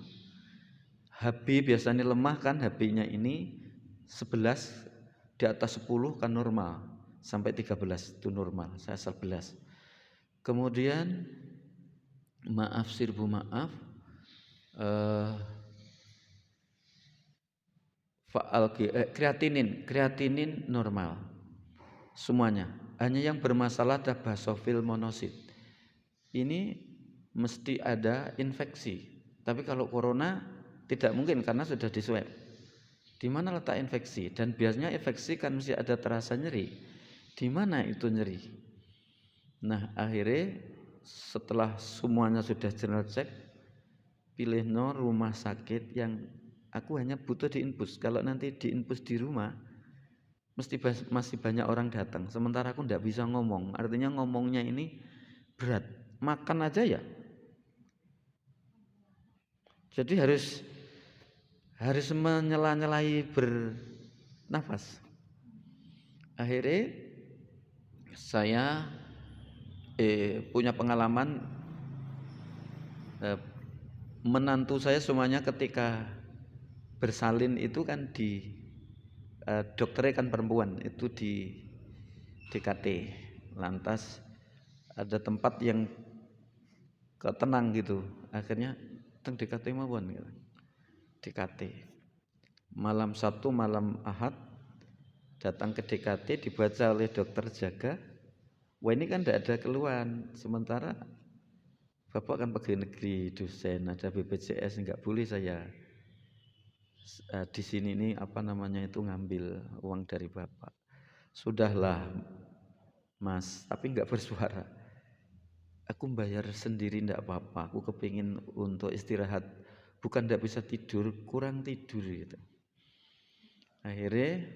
[SPEAKER 1] HB biasanya lemah kan, HB-nya ini 11, di atas 10 kan normal. Sampai 13 itu normal, saya 11. Kemudian maaf sirbu maaf, kreatinin normal semuanya. Hanya yang bermasalah ada basofil monosit. Ini mesti ada infeksi. Tapi kalau corona tidak mungkin karena sudah di swab. Di mana letak infeksi? Dan biasanya infeksi kan mesti ada terasa nyeri. Di mana itu nyeri? Nah, akhirnya setelah semuanya sudah general check, pilih rumah sakit yang aku hanya butuh diinfus. Kalau nanti diinfus di rumah, masih banyak orang datang. Sementara aku tidak bisa ngomong. Artinya ngomongnya ini berat, makan aja ya. Jadi harus menyela-nyelai bernafas. Akhirnya saya punya pengalaman, menantu saya semuanya ketika bersalin itu kan di dokternya kan perempuan, itu di DKT. Lantas ada tempat yang ketenang gitu, akhirnya teng DKT mawon gitu. DKT malam Sabtu malam Ahad datang ke DKT, dibaca oleh dokter jaga. Wah, ini kan tidak ada keluhan, sementara Bapak kan pegawai negeri, dosen, ada BPJS, nggak boleh saya di sini ini ngambil uang dari Bapak. Sudahlah Mas, tapi nggak bersuara. Aku bayar sendiri ndak apa-apa, aku kepingin untuk istirahat, bukan ndak bisa tidur, kurang tidur gitu. Akhirnya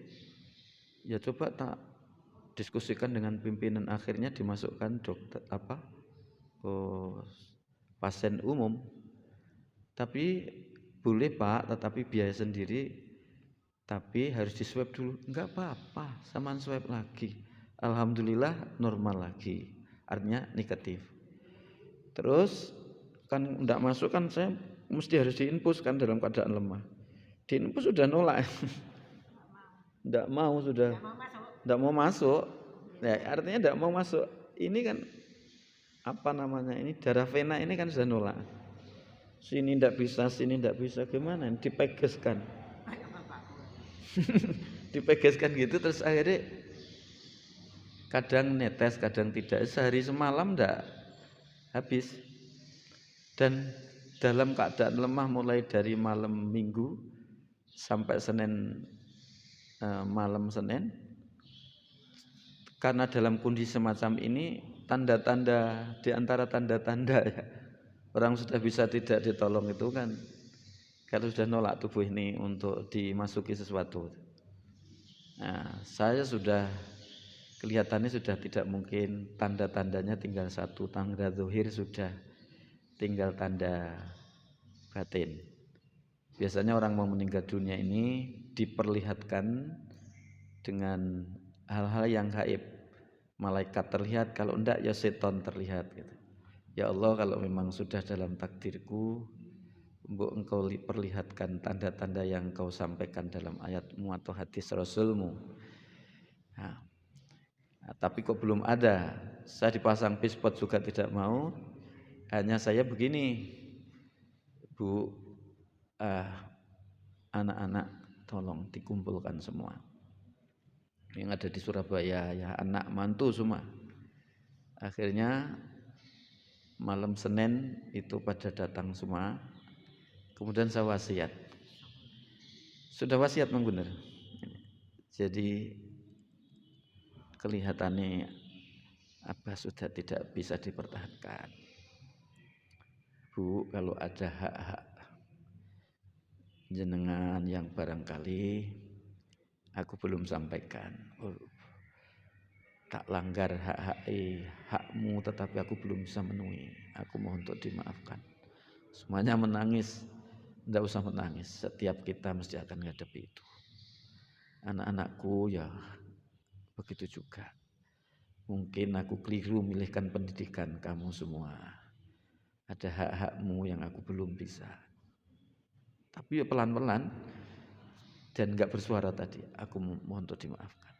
[SPEAKER 1] ya coba tak diskusikan dengan pimpinan, akhirnya dimasukkan dokter pasien umum. Tapi boleh Pak, tetapi biaya sendiri, tapi harus di swab dulu. Enggak apa-apa, samaan swab lagi. Alhamdulillah normal lagi, artinya negatif. Terus kan enggak masuk, kan saya mesti harus diinfus kan dalam keadaan lemah. Diinfus sudah nolak. Enggak mau, sudah enggak mau masuk. Ya, artinya enggak mau masuk. Ini kan ini darah vena ini kan sudah nolak. Sini enggak bisa, sini enggak bisa, gimana? Dipegeskan. Dipegeskan gitu, terus akhirnya kadang netes, kadang tidak. Sehari semalam enggak habis. Dan dalam keadaan lemah mulai dari malam Minggu sampai Senin, malam Senin. Karena dalam kondisi semacam ini, tanda-tanda di antara tanda-tanda ya, orang sudah bisa tidak ditolong itu kan kalau sudah nolak tubuh ini untuk dimasuki sesuatu. Nah, saya sudah kelihatannya sudah tidak mungkin, tanda-tandanya tinggal satu, tanda zahir sudah, tinggal tanda batin. Biasanya orang mau meninggal dunia ini diperlihatkan dengan hal-hal yang gaib. Malaikat terlihat, kalau enggak ya setan terlihat gitu. Ya Allah, kalau memang sudah dalam takdirku, engkau perlihatkan tanda-tanda yang engkau sampaikan dalam ayatmu atau hadis Rasulmu. Nah, tapi kok belum ada. Saya dipasang pispot juga tidak mau. Hanya saya begini, Bu, anak-anak tolong dikumpulkan semua yang ada di Surabaya, ya anak mantu semua. Akhirnya malam Senin itu pada datang semua. Kemudian saya wasiat. Sudah wasiat Mang bener. Jadi kelihatannya sudah tidak bisa dipertahankan. Bu, kalau ada hak-hak jenengan yang barangkali aku belum sampaikan, tak langgar hakmu, tetapi aku belum bisa memenuhi, aku mohon untuk dimaafkan. Semuanya menangis. Tidak usah menangis, setiap kita mesti akan menghadapi itu. Anak-anakku ya begitu juga. Mungkin aku keliru memilihkan pendidikan kamu semua. Ada hak-hakmu yang aku belum bisa. Tapi ya pelan-pelan dan enggak bersuara tadi, aku mohon untuk dimaafkan.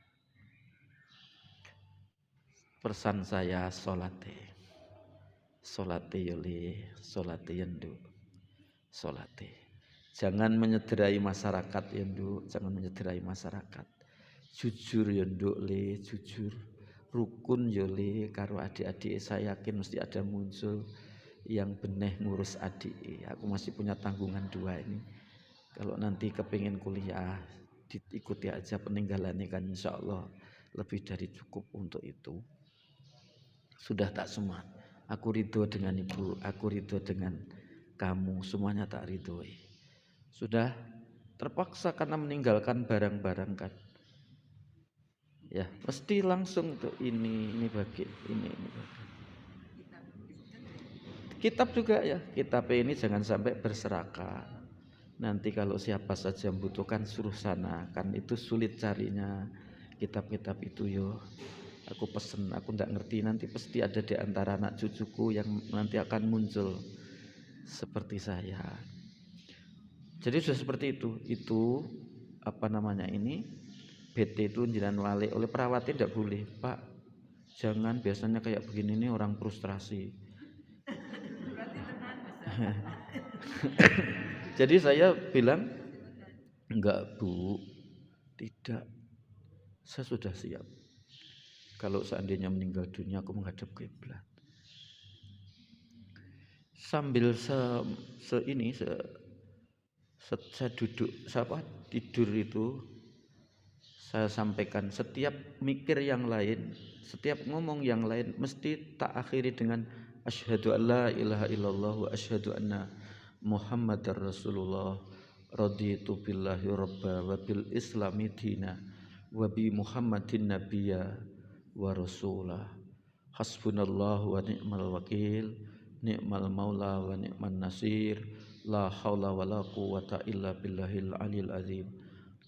[SPEAKER 1] Pesan saya, solate yoli, solate yendu, solate. Jangan menyederai masyarakat yendu, jangan menyederai masyarakat. Jujur yendu le, jujur. Rukun yoli karo adik-adik, saya yakin mesti ada muncul yang beneh ngurus adik. Aku masih punya tanggungan 2 ini. Kalau nanti kepingin kuliah, diikuti aja peninggalannya kan, insya Allah lebih dari cukup untuk itu. Sudah tak semua. Aku ridho dengan ibu, aku ridho dengan kamu, semuanya tak ridhoi. Sudah terpaksa karena meninggalkan barang-barang kan. Ya, mesti langsung tuh ini bagi ini bagi. Kitab juga ya, kitab ini jangan sampai berserakan. Nanti kalau siapa saja membutuhkan suruh sana, kan itu sulit carinya kitab-kitab itu yo. Aku pesen, aku tidak ngerti, nanti pasti ada di antara anak cucuku yang nanti akan muncul seperti saya. Jadi sudah seperti itu apa namanya ini, BT itu jenengan walik oleh perawatnya tidak boleh, Pak. Jangan, biasanya kayak begini nih orang frustrasi. Jadi saya bilang, enggak Bu, tidak, saya sudah siap. Kalau seandainya meninggal dunia aku menghadap kiblat. Sambil saya duduk, tidur itu, saya sampaikan setiap mikir yang lain, setiap ngomong yang lain mesti tak akhiri dengan asyhadu alla ilaha illallah wa asyhadu anna Muhammadar Rasulullah, raditu billahi rabba wa bil islami dina wa bi Muhammadin nabiyya wa rasulah, hasbunallahu wa ni'mal wakil, ni'mal maula wa ni'man nasir, la haula wa la quwata illa billahil aliyil azim,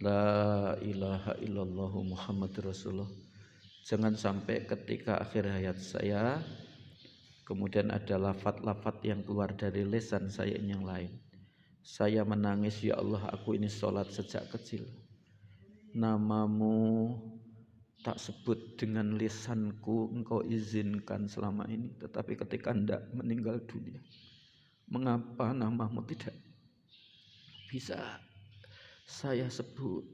[SPEAKER 1] la ilaha illallah Muhammadur Rasulullah. Jangan sampai ketika akhir hayat saya kemudian ada lafaz-lafaz yang keluar dari lisan saya ini yang lain. Saya menangis, ya Allah, aku ini sholat sejak kecil, namamu tak sebut dengan lisanku, engkau izinkan selama ini, tetapi ketika hendak meninggal dunia, mengapa namamu tidak bisa saya sebut?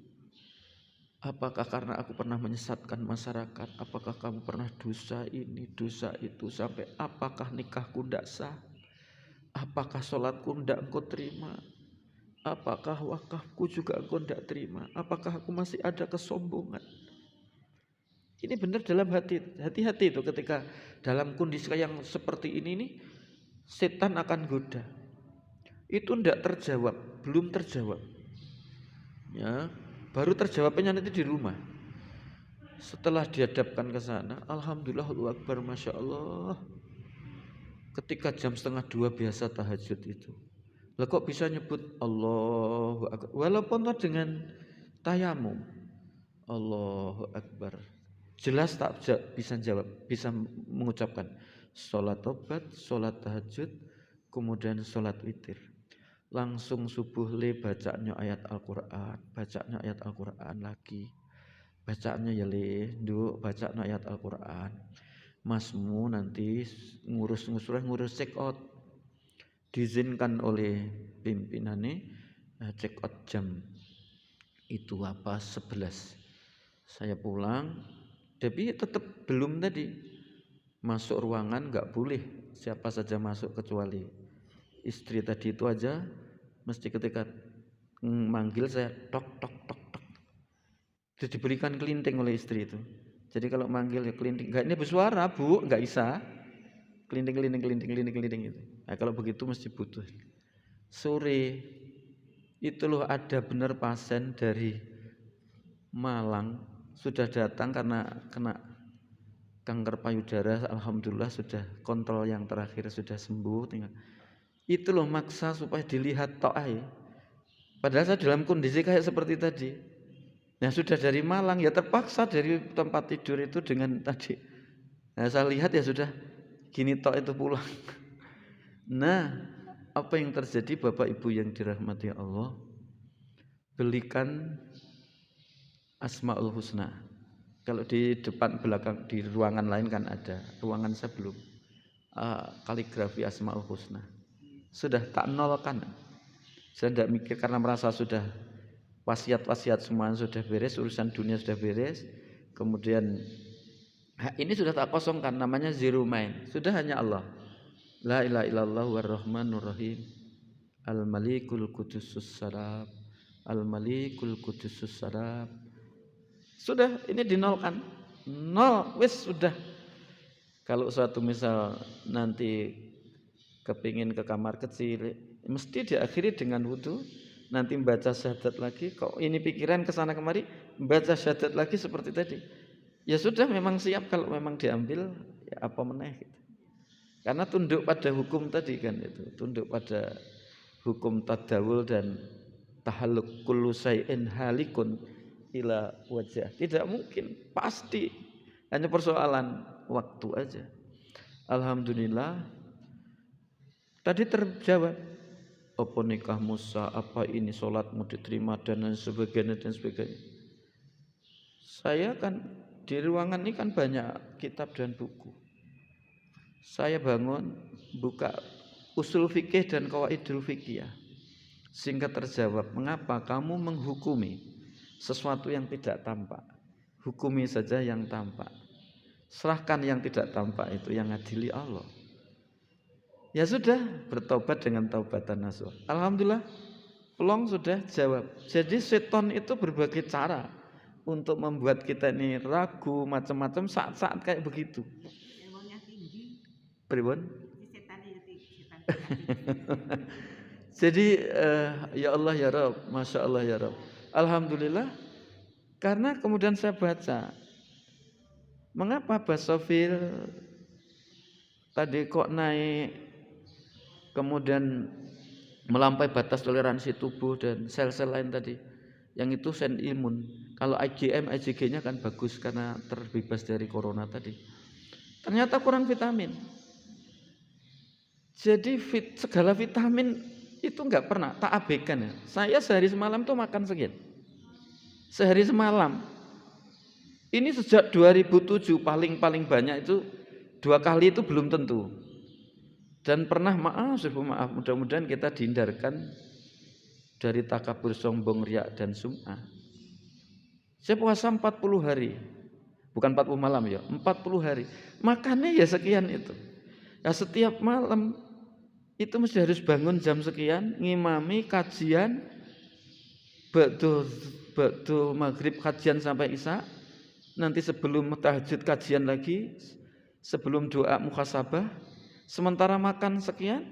[SPEAKER 1] Apakah karena aku pernah menyesatkan masyarakat? Apakah kamu pernah dosa ini, dosa itu, sampai apakah nikahku tidak sah? Apakah sholatku tidak engkau terima? Apakah wakafku juga engkau tidak terima? Apakah aku masih ada kesombongan? Ini benar dalam hati. Hati-hati itu ketika dalam kondisi yang seperti ini nih, setan akan goda. Itu tidak terjawab, belum terjawab. Ya, baru terjawabnya nanti di rumah. Setelah dihadapkan ke sana, alhamdulillah, Allahu Akbar, masya Allah. Ketika jam 1:30 biasa tahajud itu, lah kok bisa nyebut Allahu Akbar, walaupun dengan tayamum, Allahu Akbar, jelas tak bisa jawab, bisa mengucapkan sholat tobat, sholat tahajud, kemudian sholat witir. Langsung subuh bacanya ayat Al-Quran lagi, bacaannya ya bacaan ayat Al-Quran. Masmu nanti ngurus check out, diizinkan oleh pimpinannya check out jam itu 11. Saya pulang, tapi tetap belum tadi masuk ruangan, nggak boleh siapa saja masuk kecuali istri tadi itu aja. Mesti ketika manggil saya tok tok tok tok, itu diberikan kelinting oleh istri itu. Jadi kalau manggil ya kelinting, enggak ini bersuara Bu, enggak bisa. Kelinting itu. Nah, kalau begitu mesti butuh. Sore itu loh ada benar pasien dari Malang sudah datang karena kena kanker payudara, alhamdulillah sudah kontrol yang terakhir, sudah sembuh, tinggal itu loh maksa supaya dilihat tok aja. Padahal saya dalam kondisi kayak seperti tadi. Nah sudah dari Malang ya terpaksa dari tempat tidur itu dengan tadi. Nah saya lihat ya sudah gini tok itu pulang. Nah apa yang terjadi Bapak Ibu yang dirahmati Allah? Belikan Asmaul Husna. Kalau di depan belakang di ruangan lain kan ada, ruangan saya belum. Kaligrafi Asmaul Husna. Sudah tak nolkan. Saya tidak mikir karena merasa sudah wasiat-wasiat semua sudah beres, urusan dunia sudah beres. Kemudian ini sudah tak kosongkan, namanya zero mind. Sudah hanya Allah. La ilaha illallah warrahmanur rahim. Al-Malikul Qudusus Salam. Al-Malikul Qudusus Salam. Sudah, ini dinolkan. Nol, wis sudah. Kalau suatu misal nanti kepingin ke kamar kecil, mesti diakhiri dengan wudu, nanti membaca syahadat lagi. Kok ini pikiran kesana kemari, membaca syahadat lagi seperti tadi. Ya sudah, memang siap kalau memang diambil, ya apa meneh gitu. Karena tunduk pada hukum tadi kan itu, tunduk pada hukum tadawul dan tahalluk kullu syai'in halikun ila wajah. Tidak mungkin, pasti. Hanya persoalan waktu aja. Alhamdulillah tadi terjawab. Apa nikah Musa, apa ini sholatmu diterima dan sebagainya dan sebagainya. Saya kan di ruangan ini kan banyak kitab dan buku. Saya bangun buka usul fikih dan qawaidul fikih, sehingga terjawab mengapa kamu menghukumi sesuatu yang tidak tampak. Hukumi saja yang tampak, serahkan yang tidak tampak itu yang adili Allah. Ya sudah, bertobat dengan taubatan nasuh. Alhamdulillah plong sudah jawab. Jadi setan itu berbagai cara untuk membuat kita ini ragu macam-macam saat-saat kayak begitu. Pribon? Jadi ya Allah ya Rabb, Masya Allah ya Rabb. Alhamdulillah, karena kemudian saya baca, mengapa basofil tadi kok naik, kemudian melampaui batas toleransi tubuh dan sel-sel lain tadi, yang itu sen imun. Kalau IgM, IgG-nya kan bagus karena terbebas dari corona tadi. Ternyata kurang vitamin. Jadi segala vitamin itu enggak pernah tak abaikan ya. Saya sehari semalam tuh makan sekian. Sehari semalam. Ini sejak 2007 paling banyak itu 2 kali itu belum tentu. Dan pernah maaf mudah-mudahan kita dihindarkan dari takabur, sombong, riak dan sum'ah. Saya puasa 40 hari. Bukan 40 malam ya, 40 hari. Makannya ya sekian itu. Ya setiap malam itu mesti harus bangun jam sekian, ngimami kajian, ba'du maghrib kajian sampai isya, nanti sebelum tahajud kajian lagi, sebelum doa muhasabah, sementara makan sekian.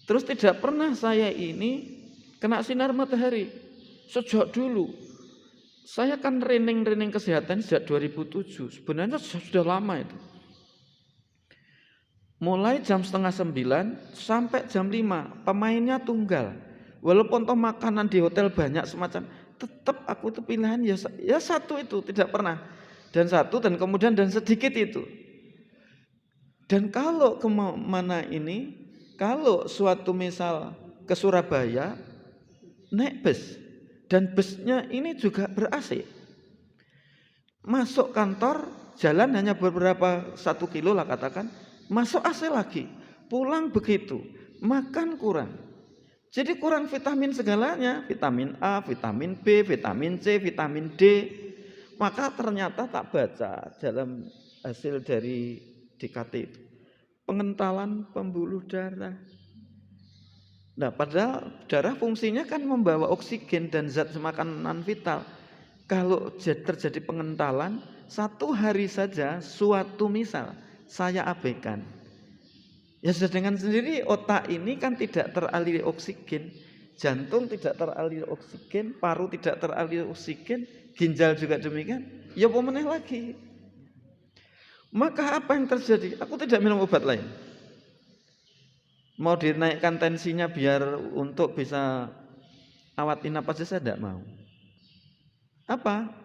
[SPEAKER 1] Terus tidak pernah saya ini kena sinar matahari sejak dulu. Saya kan training kesehatan sejak 2007, sebenarnya sudah lama itu. Mulai jam 8:30 sampai jam 5 pemainnya tunggal. Walaupun toh makanan di hotel banyak semacam, tetap aku tuh pilihan ya satu itu, tidak pernah. Dan satu dan kemudian dan sedikit itu. Dan kalau kemana ini, kalau suatu misal ke Surabaya naik bus dan busnya ini juga ber-AC. Masuk kantor jalan hanya beberapa 1 kilo lah katakan. Masuk AC lagi, pulang begitu, makan kurang. Jadi kurang vitamin segalanya, vitamin A, vitamin B, vitamin C, vitamin D. Maka ternyata tak baca dalam hasil dari DKT itu, pengentalan pembuluh darah. Nah padahal darah fungsinya kan membawa oksigen dan zat makanan vital. Kalau terjadi pengentalan, 1 hari saja suatu misal saya abaikan. Ya sudah dengan sendiri otak ini kan tidak teraliri oksigen, jantung tidak teraliri oksigen, paru tidak teraliri oksigen, ginjal juga demikian. Ya apa meneh lagi. Maka apa yang terjadi? Aku tidak minum obat lain. Mau dinaikkan tensinya biar untuk bisa awat inap aja saya tidak mau. Apa?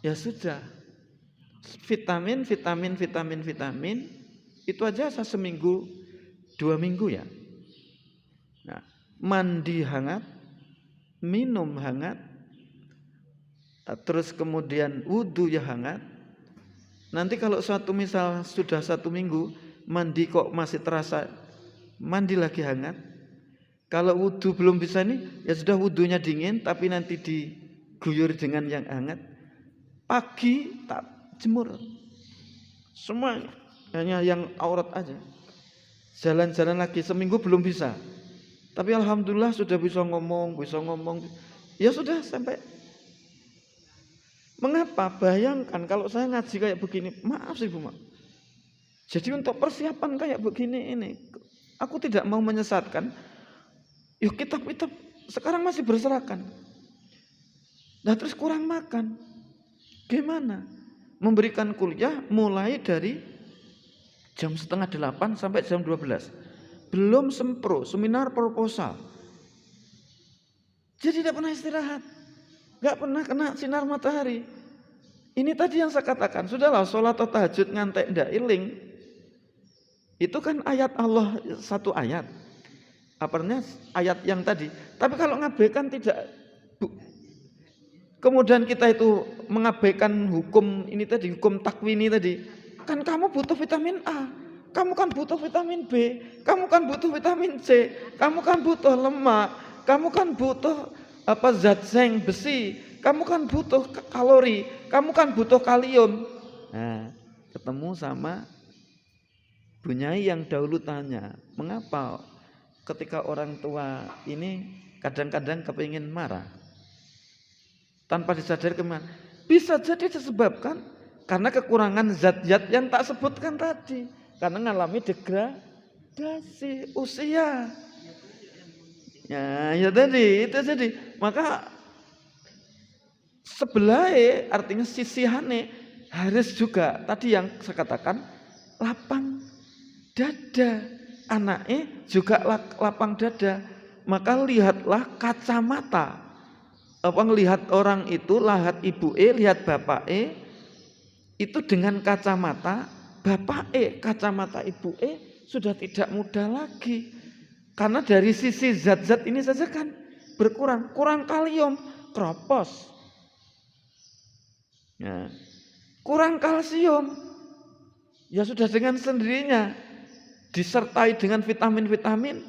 [SPEAKER 1] Ya sudah. Vitamin itu aja saya seminggu 2 minggu ya. Nah, mandi hangat, minum hangat, terus kemudian wudu ya hangat. Nanti kalau suatu misal sudah 1 minggu mandi kok masih terasa, mandi lagi hangat. Kalau wudu belum bisa nih, ya sudah wudunya dingin tapi nanti diguyur dengan yang hangat. Pagi tak jemur, semua hanya yang aurat aja. Jalan-jalan lagi seminggu belum bisa, tapi alhamdulillah sudah bisa ngomong. Ya sudah sampai. Mengapa? Bayangkan kalau saya ngaji kayak begini, maaf sih Bu Mak. Jadi untuk persiapan kayak begini ini, aku tidak mau menyesatkan. Yuk kitab-kitab sekarang masih berserakan. Nah terus kurang makan, gimana? Memberikan kuliah mulai dari jam setengah 8 sampai jam 12. Belum sempro, seminar proposal. Jadi tidak pernah istirahat. Gak pernah kena sinar matahari. Ini tadi yang saya katakan, sudahlah sholat atau tahajud ngantek ndak iling. Itu kan ayat Allah, satu ayat. Apanya ayat yang tadi. Tapi kalau ngabaikan tidak, kemudian kita itu mengabaikan hukum ini tadi, hukum takwini tadi. Kan kamu butuh vitamin A, kamu kan butuh vitamin B, kamu kan butuh vitamin C, kamu kan butuh lemak, kamu kan butuh zat zinc, besi, kamu kan butuh kalori, kamu kan butuh kalium. Nah, ketemu sama Bunyai yang dahulu tanya, mengapa ketika orang tua ini kadang-kadang kepingin marah tanpa disadari kemana? Bisa jadi disebabkan karena kekurangan zat-zat yang tak sebutkan tadi, karena mengalami degradasi usia. Ya tadi, itu jadi. Maka sebelah artinya sisihane harus juga tadi yang saya katakan lapang dada, anaknya juga lapang dada. Maka lihatlah kacamata. Lihat orang itu, lihat ibu lihat bapak itu dengan kacamata bapak kacamata ibu sudah tidak muda lagi. Karena dari sisi zat-zat ini saja kan berkurang, kurang kalium, kropos. Ya. Kurang kalsium. Ya sudah dengan sendirinya disertai dengan vitamin-vitamin.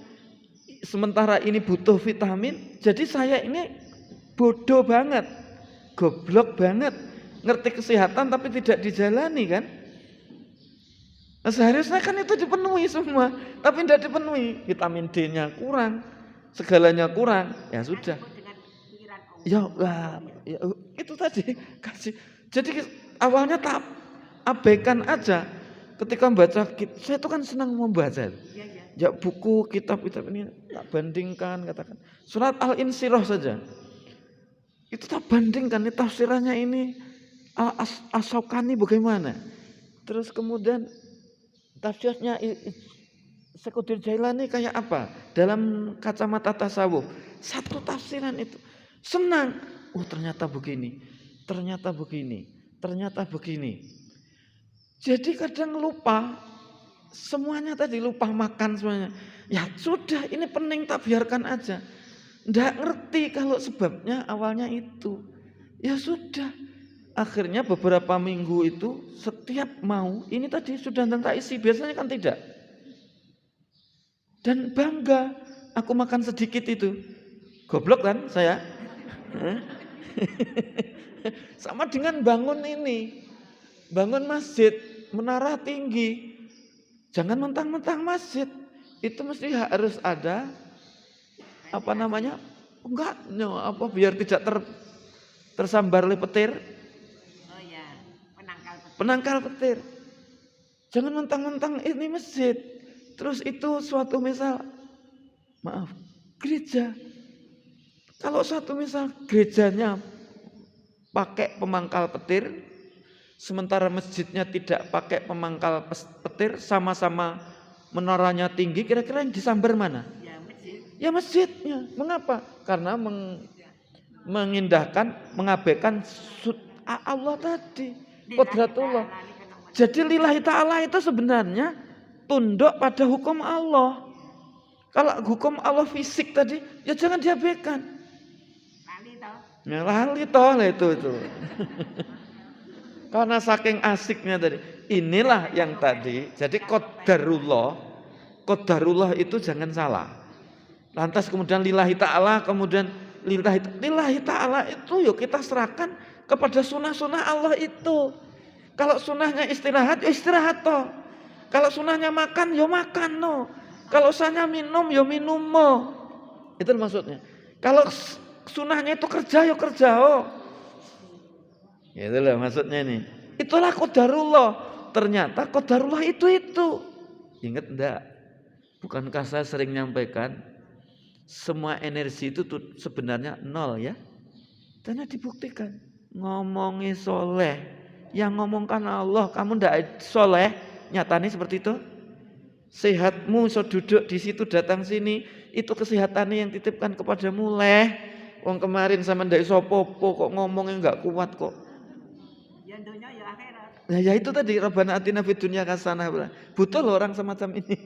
[SPEAKER 1] Sementara ini butuh vitamin, jadi saya ini bodoh banget, goblok banget, ngerti kesehatan tapi tidak dijalani kan. Nah, seharusnya kan itu dipenuhi semua, tapi tidak dipenuhi. Vitamin D-nya kurang, segalanya kurang, ya sudah. Ya itu tadi kasih. Jadi awalnya tak abaikan aja. Ketika membaca, saya itu kan senang membaca. Ya buku, kitab ini tak bandingkan, katakan surat Al-Insyirah saja. Itu tak bandingkan, ini tafsirannya ini As-Syaukani bagaimana. Terus kemudian tafsirnya Syekhul Jailani kayak apa dalam kacamata tasawuf. Satu tafsiran itu senang. Ternyata begini, ternyata begini, ternyata begini. Jadi kadang lupa semuanya tadi, lupa makan semuanya. Ya sudah, ini pening tak biarkan aja. Nggak ngerti kalau sebabnya awalnya itu. Ya sudah. Akhirnya beberapa minggu itu setiap mau ini tadi sudah tak isi, biasanya kan tidak. Dan bangga aku makan sedikit itu. Goblok kan saya? Sama dengan bangun ini. Bangun masjid, menara tinggi. Jangan mentang-mentang masjid. Itu mesti harus ada biar tidak tersambar oleh petir. Oh ya, penangkal petir. Jangan mentang-mentang ini masjid. Terus itu suatu misal, gereja. Kalau suatu misal gerejanya pakai pemangkal petir, sementara masjidnya tidak pakai pemangkal petir, sama-sama menaranya tinggi, kira-kira yang disambar mana? Ya masjidnya. Mengapa? Karena mengindahkan, mengabaikan Allah tadi, qudratullah. Jadi lillahi ta'ala itu sebenarnya tunduk pada hukum Allah. Kalau hukum Allah fisik tadi, ya jangan diabaikan. Lali toh itu. Karena saking asiknya tadi. Inilah yang tadi. Jadi qadarullah itu jangan salah. Lantas kemudian lillahi ta'ala, kemudian lillahi ta'ala itu yuk kita serahkan kepada sunnah-sunnah Allah itu. Kalau sunnahnya istirahat, ya istirahat toh. Kalau sunnahnya makan, ya makan no. Kalau sunnahnya minum, ya minum mo. Itu maksudnya. Kalau sunnahnya itu kerja, ya kerja oh. Itulah maksudnya ini. Itulah qadarullah. Ternyata qadarullah itu. Ingat enggak? Bukankah saya sering nyampaikan semua energi itu sebenarnya nol ya? Karena dibuktikan. Ngomongi soleh, yang ngomongkan Allah, kamu enggak soleh,
[SPEAKER 2] Nyatanya seperti itu. Sehatmu so duduk di situ datang sini, itu kesehatannya yang titipkan kepadamu leh. Wong kemarin sama ndak iso apa-apa kok ngomongnya enggak kuat kok.
[SPEAKER 3] Ya dunia ya akhirat.
[SPEAKER 2] Nah, ya itu tadi Rabbana atina fid dunya hasanah. Butuh loh orang semacam ini.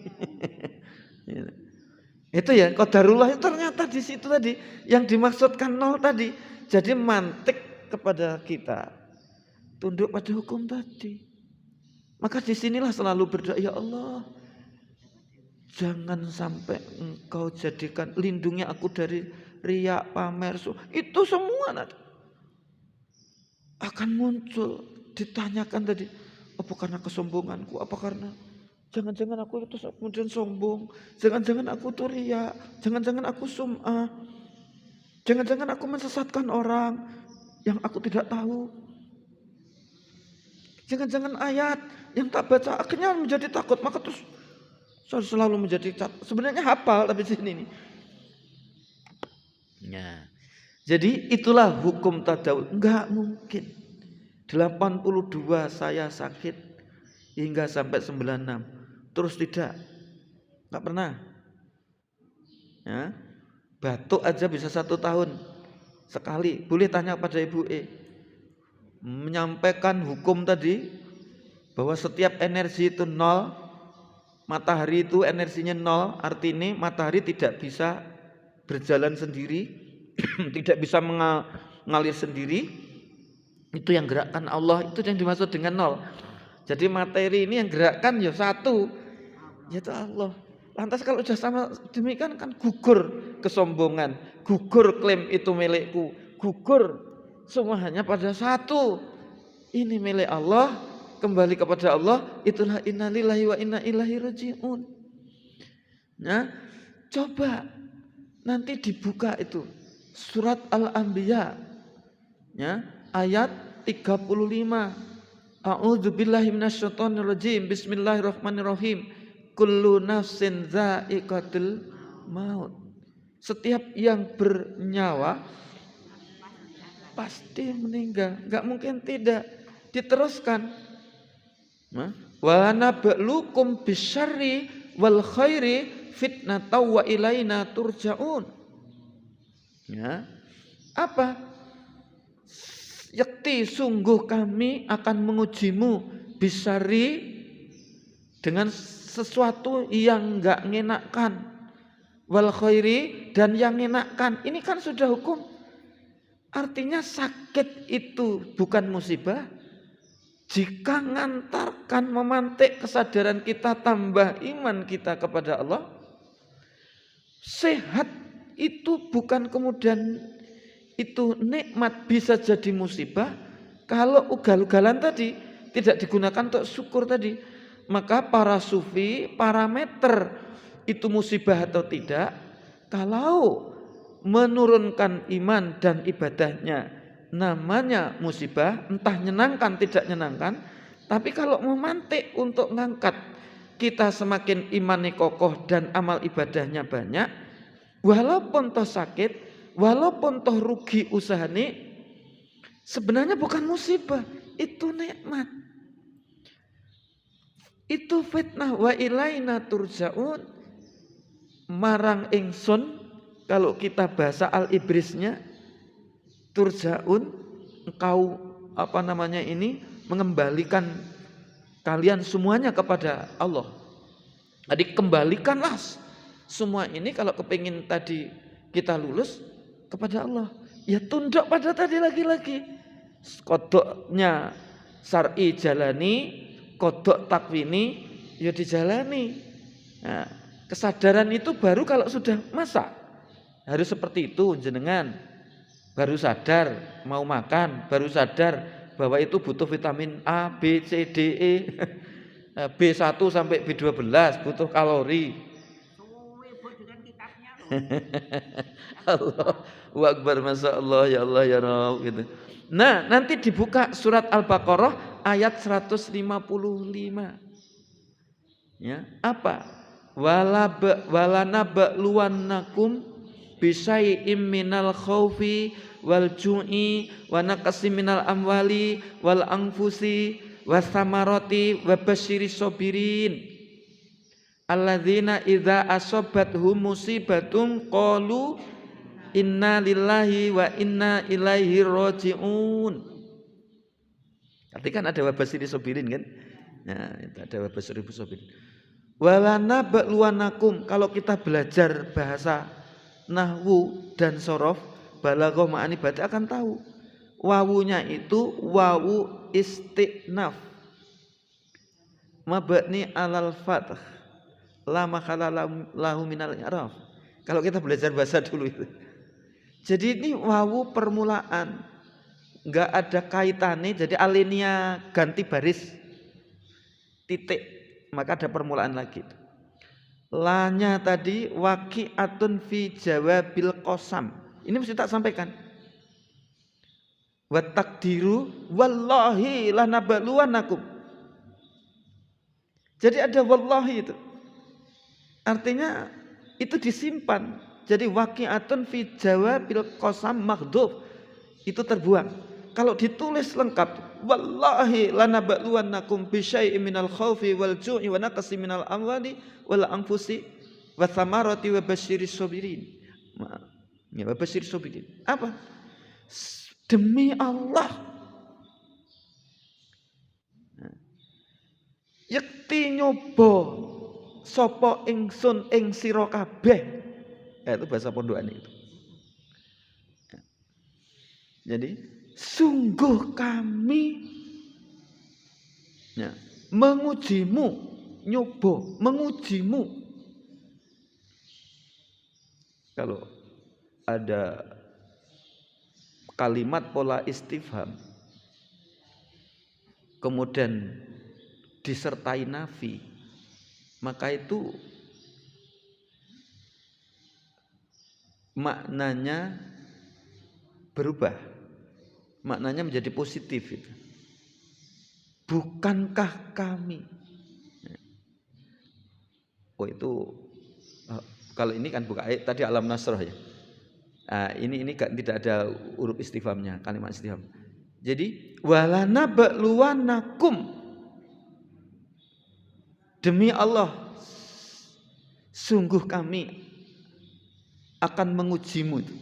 [SPEAKER 2] Itu ya qadarullah itu ternyata di situ tadi yang dimaksudkan nol tadi. Jadi mantik kepada kita. Tunduk pada hukum tadi. Maka disinilah selalu berdoa, ya Allah, jangan sampai engkau jadikan, lindungi aku dari riya, pamer, itu semua nanti akan muncul. Ditanyakan tadi, apa karena kesombonganku, apa karena jangan-jangan aku itu kemudian sombong, jangan-jangan aku tuh riya, jangan-jangan aku sum'ah, jangan-jangan aku mensesatkan orang yang aku tidak tahu, jangan-jangan ayat yang tak baca akhirnya menjadi takut, maka terus selalu menjadi sebenarnya hafal tapi sini nih. Ya. Jadi itulah hukum tadawul. Enggak mungkin 82 saya sakit hingga sampai 96 terus tidak. Enggak pernah. Ya. Batuk aja bisa 1 tahun sekali. Boleh tanya pada Ibu menyampaikan hukum tadi bahwa setiap energi itu nol. Matahari itu energinya nol, artinya matahari tidak bisa berjalan sendiri, tidak bisa mengalir sendiri. Itu yang gerakkan Allah, itu yang dimaksud dengan nol. Jadi materi ini yang gerakkan ya satu, yaitu Allah. Lantas kalau sudah sama demikian kan gugur kesombongan, gugur klaim itu milikku, gugur semuanya pada satu. Ini milik Allah. Kembali kepada Allah, itulah innalillahi wa inna ilaihi raji'un. Nah, coba nanti dibuka itu surat Al-Anbiya ya, ayat 35. A'udzubillahi minasyaitonir rajim. Bismillahirrahmanirrahim. Kullu nafsin dha'iqatul maut. Setiap yang bernyawa pasti meninggal, enggak mungkin tidak. Diteruskan. Wa nabluukum bisyarri wal khairi fitnatan wa ilaina turja'un. Ya. Apa? Yakti sungguh kami akan mengujimu bisyarri dengan sesuatu yang enggak ngenakkan, wal khairi dan yang ngenakkan. Ini kan sudah hukum. Artinya sakit itu bukan musibah. Jika ngantarkan memantik kesadaran kita, tambah iman kita kepada Allah, sehat itu bukan kemudian itu nikmat, bisa jadi musibah. Kalau ugal-ugalan tadi tidak digunakan untuk syukur tadi, maka para sufi parameter itu musibah atau tidak. Kalau menurunkan iman dan ibadahnya namanya musibah, entah nyenangkan tidak nyenangkan. Tapi kalau memantik untuk ngangkat kita semakin imannya kokoh dan amal ibadahnya banyak, walaupun toh sakit, walaupun toh rugi usahanya, sebenarnya bukan musibah, itu nikmat, itu fitnah. Wa ilaina turja'un, marang ingsun, kalau kita bahasa al-ibrisnya turja'un, engkau mengembalikan kalian semuanya kepada Allah. Jadi kembalikanlah semua ini kalau kepingin tadi kita lulus kepada Allah. Ya tunduk pada tadi lagi-lagi. Kodoknya syar'i jalani, kodok takwini ya dijalani. Nah, kesadaran itu baru kalau sudah masa. Harus seperti itu jenengan. Baru sadar mau makan, baru sadar bahwa itu butuh vitamin A, B, C, D, E, B1 sampai B12, butuh kalori. Allahu Akbar, Masya Allah, ya Allah, ya Rabb gitu. Nah, nanti dibuka surat Al-Baqarah ayat 155. Ya, apa? Walanabluwannakum bisyai'im minal khaufi wal ju'i wa naqsi minal amwali wal anfusi wasamaroti wabasyiris sobirin alladzina idza asobathum musibatun qalu inna lillahi wa inna ilaihi rajiun. Arti kan ada wabasyiris sobirin kan? Nah, itu ada wabasyiris sobirin. Walana ba'luanakum, kalau kita belajar bahasa nahwu dan sorof balaghah ma'ani berarti akan tahu wawunya itu wawu istiqnaf mabni alal fath la makhala lahu minal i'rab. Kalau kita belajar bahasa dulu itu, jadi ini wawu permulaan, enggak ada kaitannya, jadi alinea ganti baris titik, maka ada permulaan lagi. Lanya tadi waqi'atun fi jawabil qasam. Ini mesti tak sampaikan. Wa taqdiru wallahi lanabluwannakum. Jadi ada wallahi itu. Artinya itu disimpan. Jadi waqi'atun fi jawabil qasam maghdhuf. Itu terbuang. Kalau ditulis lengkap, wallahi lanabluwannakum bi syai'in minal khaufi wal ju'i wa naqsin minal amwali wal anfusi wa thamarati wa basyiris sabirin. Ya, wa basyiris sabirin. Apa? Demi Allah, yakti nyoba sapa ingsun ing sira kabeh. Itu bahasa pondokan itu. Jadi sungguh kami mengujimu, nyoba mengujimu. Kalau ada kalimat pola istifham kemudian disertai nafi, maka itu maknanya berubah, maknanya menjadi positif itu. Bukankah kami? Oh itu kalau ini kan bukan tadi alam nasroh ya. Ini tidak ada huruf istifhamnya, kalimat istifham. Jadi walana ba'luwanakum, demi Allah sungguh kami akan mengujimu itu.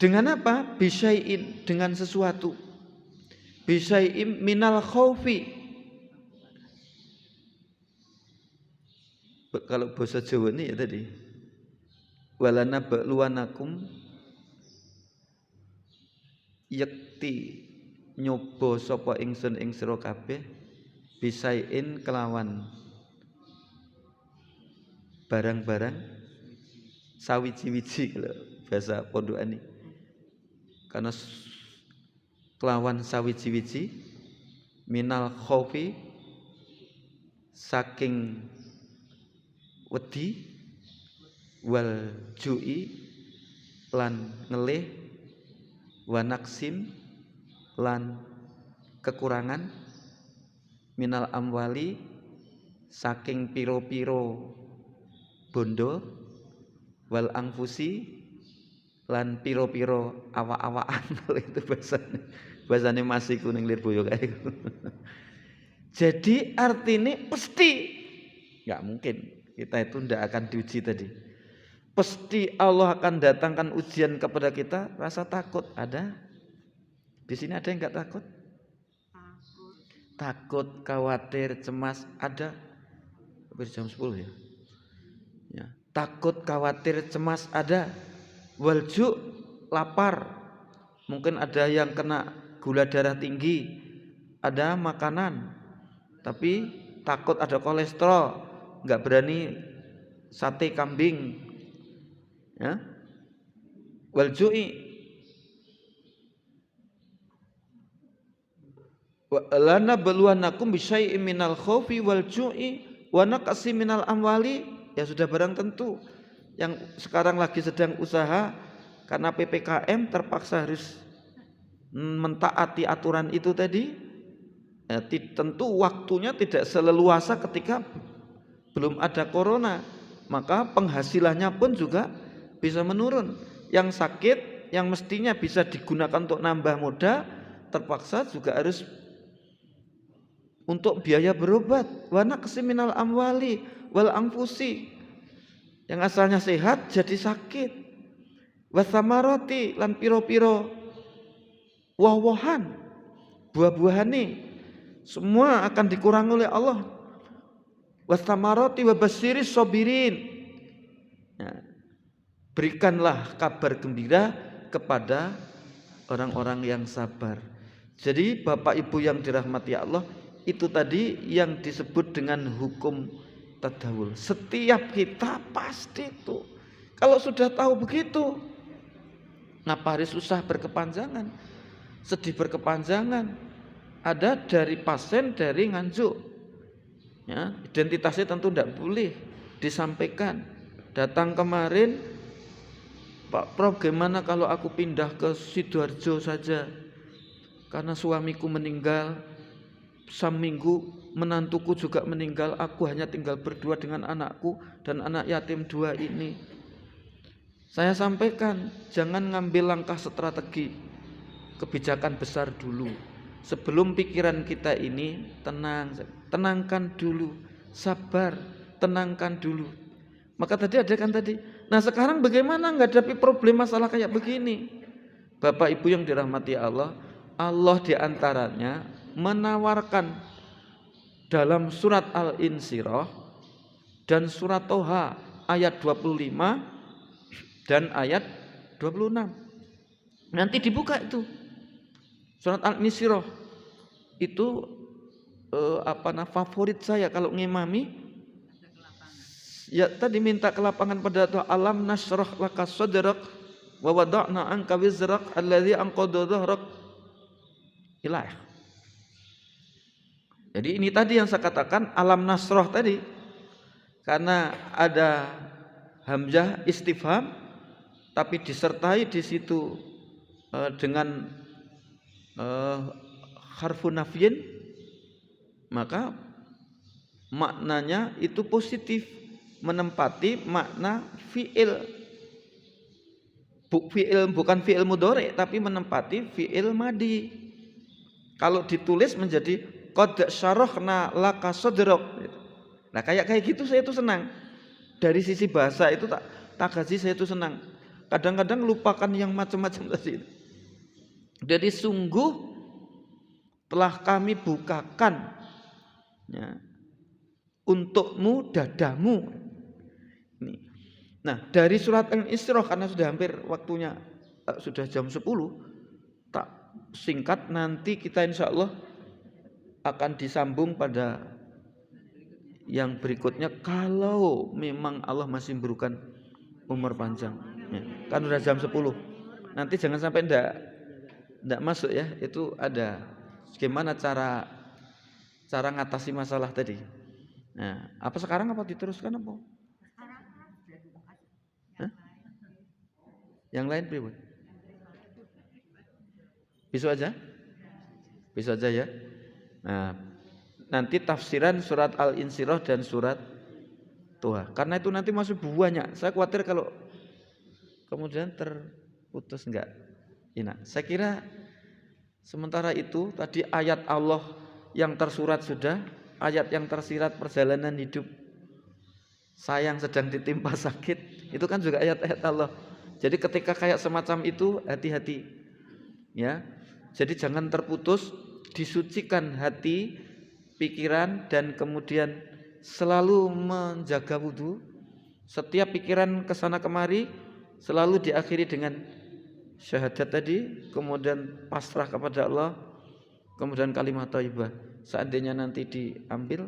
[SPEAKER 2] Dengan apa? Bisyai'in, dengan sesuatu. Bisyai'in minal khaufi. Kalau bahasa Jawa ini ya tadi walana ba'luwanakum yakti nyoba sapa ingsun ing sira kabeh bisain kelawan barang-barang sawiji-wiji kalau bahasa pondokan ini. Karena kelawan sawiji-wiji minal khaufi saking wedi wal ju'i lan ngelih wa naksim lan kekurangan minal amwali saking piro-piro bondo wal angfusi lan piro-piro awak-awakan. Itu bahasane masih kuning lirboyo kayak gitu. Jadi artinya pasti nggak mungkin kita itu tidak akan diuji tadi. Pasti Allah akan datangkan ujian kepada kita. Rasa takut ada? Di sini ada yang nggak takut? Takut, khawatir, cemas ada? Hampir jam 10 ya. Takut, khawatir, cemas ada? Walju, lapar. Mungkin ada yang kena gula darah tinggi. Ada makanan, tapi takut ada kolesterol, nggak berani sate kambing. Ya, wal ju'i wa lana balwanakum bisyai'in minal khaufi wal ju'i wa naqsi minal amwali. Ya sudah barang tentu yang sekarang lagi sedang usaha karena PPKM terpaksa harus mentaati aturan itu tadi. Ya, tentu waktunya tidak seleluasa ketika belum ada corona, maka penghasilannya pun juga bisa menurun. Yang sakit, yang mestinya bisa digunakan untuk nambah modal, terpaksa juga harus untuk biaya berobat. Wa naqsi minal amwali wal anfusi. Yang asalnya sehat jadi sakit. Wa samarati lan piro-piro woh-wohan, buah-buahane semua akan dikurangi oleh Allah. Wa samarati wa basyiris sabirin. Ya. Berikanlah kabar gembira kepada orang-orang yang sabar. Jadi Bapak Ibu yang dirahmati Allah, itu tadi yang disebut dengan hukum tadawul. Setiap kita pasti itu. Kalau sudah tahu begitu, ngapa harus susah berkepanjangan, sedih berkepanjangan? Ada dari pasien, dari nganjuk. Ya, identitasnya tentu tidak boleh disampaikan. Datang kemarin, Pak Prof, gimana kalau aku pindah ke Sidoarjo saja? Karena suamiku meninggal, seminggu menantuku juga meninggal, aku hanya tinggal berdua dengan anakku dan anak yatim 2 ini. Saya sampaikan, jangan ngambil langkah strategi, kebijakan besar dulu. Sebelum pikiran kita ini tenang, tenangkan dulu, sabar, tenangkan dulu. Maka tadi ada kan tadi. Nah sekarang bagaimana menghadapi problem masalah kayak begini? Bapak Ibu yang dirahmati Allah, Allah diantaranya menawarkan dalam surat Al-Insyirah dan surat Toha ayat 25 dan ayat 26. Nanti dibuka itu surat Al-Insyirah itu favorit saya kalau ngimami. Ya tadi minta kelapangan pada Tuhan. Alam nashrah laka sadrak wa wada'na anka wizrak alladzi anqadha dhahrak. Ilah. Jadi ini tadi yang saya katakan alam nasrah tadi, karena ada hamzah istifham tapi disertai di situ dengan harfun nafyin, maka maknanya itu positif, menempati makna fi'il. Fi'il bukan fi'il mudhari tapi menempati fi'il madi. Kalau ditulis menjadi qad syarahna laka sadrak. Nah kayak gitu saya itu senang. Dari sisi bahasa itu tak gaji saya itu senang. Kadang-kadang lupakan yang macam-macam tadi. Jadi sungguh telah kami bukakan ya, untukmu dadamu. Ini. Nah dari surat Al-Isra karena sudah hampir waktunya, sudah jam 10, tak singkat, nanti kita insya Allah akan disambung pada yang berikutnya kalau memang Allah masih memberikan umur panjang ya. Kan sudah jam 10, nanti jangan sampai enggak masuk ya. Itu ada gimana cara ngatasi masalah tadi. Nah, apa sekarang apa diteruskan apa? Hah? Yang lain pribadi? Besok aja ya. Nah, nanti tafsiran surat Al-Insyirah dan surat Toha. Karena itu nanti masih banyak. Saya khawatir kalau kemudian terputus enggak. Nah, saya kira sementara itu tadi ayat Allah yang tersurat sudah, ayat yang tersirat perjalanan hidup. Saya yang sedang ditimpa sakit, itu kan juga ayat-ayat Allah. Jadi ketika kayak semacam itu hati-hati. Ya. Jadi jangan terputus, disucikan hati, pikiran, dan kemudian selalu menjaga wudhu. Setiap pikiran kesana kemari selalu diakhiri dengan syahadat tadi, kemudian pasrah kepada Allah, kemudian kalimat thayyibah. Seandainya nanti diambil,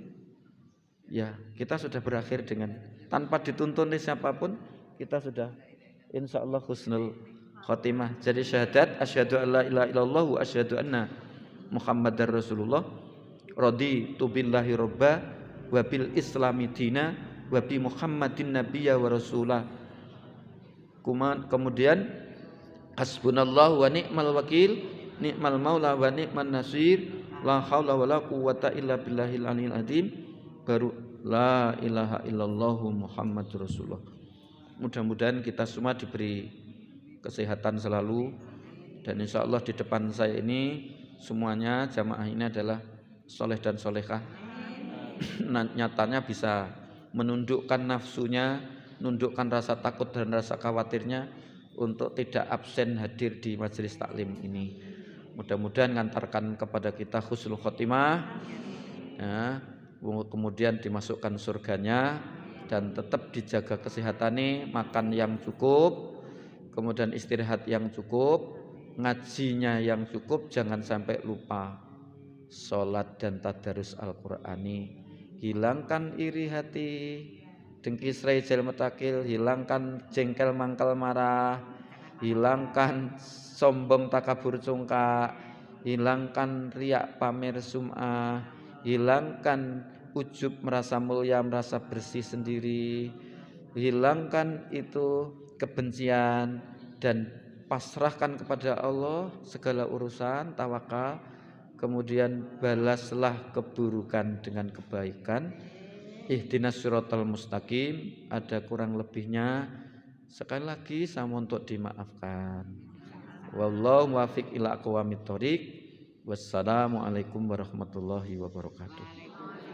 [SPEAKER 2] ya kita sudah berakhir dengan tanpa dituntun oleh siapapun, kita sudah insya Allah husnul khotimah. Jadi syahadat asyhadu an la ilaha illallah wa asyhadu anna Muhammadar Rasulullah, raditu billahi robba wa bil islami dina wa bi Muhammadin nabiyya wa rasulah. Kemudian hasbunallahu wa ni'mal wakil, ni'mal maula wa ni'man nasir, la haula wa la quwwata illa billahil aliyil azim. Baru la ilaha illallah Muhammadur Rasulullah. Mudah-mudahan kita semua diberi kesehatan selalu, dan insya Allah di depan saya ini
[SPEAKER 1] semuanya jamaah ini adalah soleh dan solehah. Nyatanya bisa menundukkan nafsunya, menundukkan rasa takut dan rasa khawatirnya untuk tidak absen hadir di majelis taklim ini. Mudah-mudahan ngantarkan kepada kita husnul khotimah, ya, kemudian dimasukkan surganya, dan tetap dijaga kesehatannya, makan yang cukup, kemudian istirahat yang cukup, ngajinya yang cukup, jangan sampai lupa sholat dan tadarus Al-Qur'ani. Hilangkan iri hati, dengki serai jel metakil, hilangkan jengkel mangkal marah, hilangkan sombong takabur congkak, hilangkan riak pamer sum'ah, hilangkan ujub merasa mulia, merasa bersih sendiri, hilangkan itu kebencian, dan pasrahkan kepada Allah segala urusan, tawakal. Kemudian balaslah keburukan dengan kebaikan. Ihdinas siratal mustaqim, ada kurang lebihnya sekali lagi saya untuk dimaafkan. Wallahu muwaffiq ila aqwamit thoriq. Wassalamualaikum warahmatullahi wabarakatuh.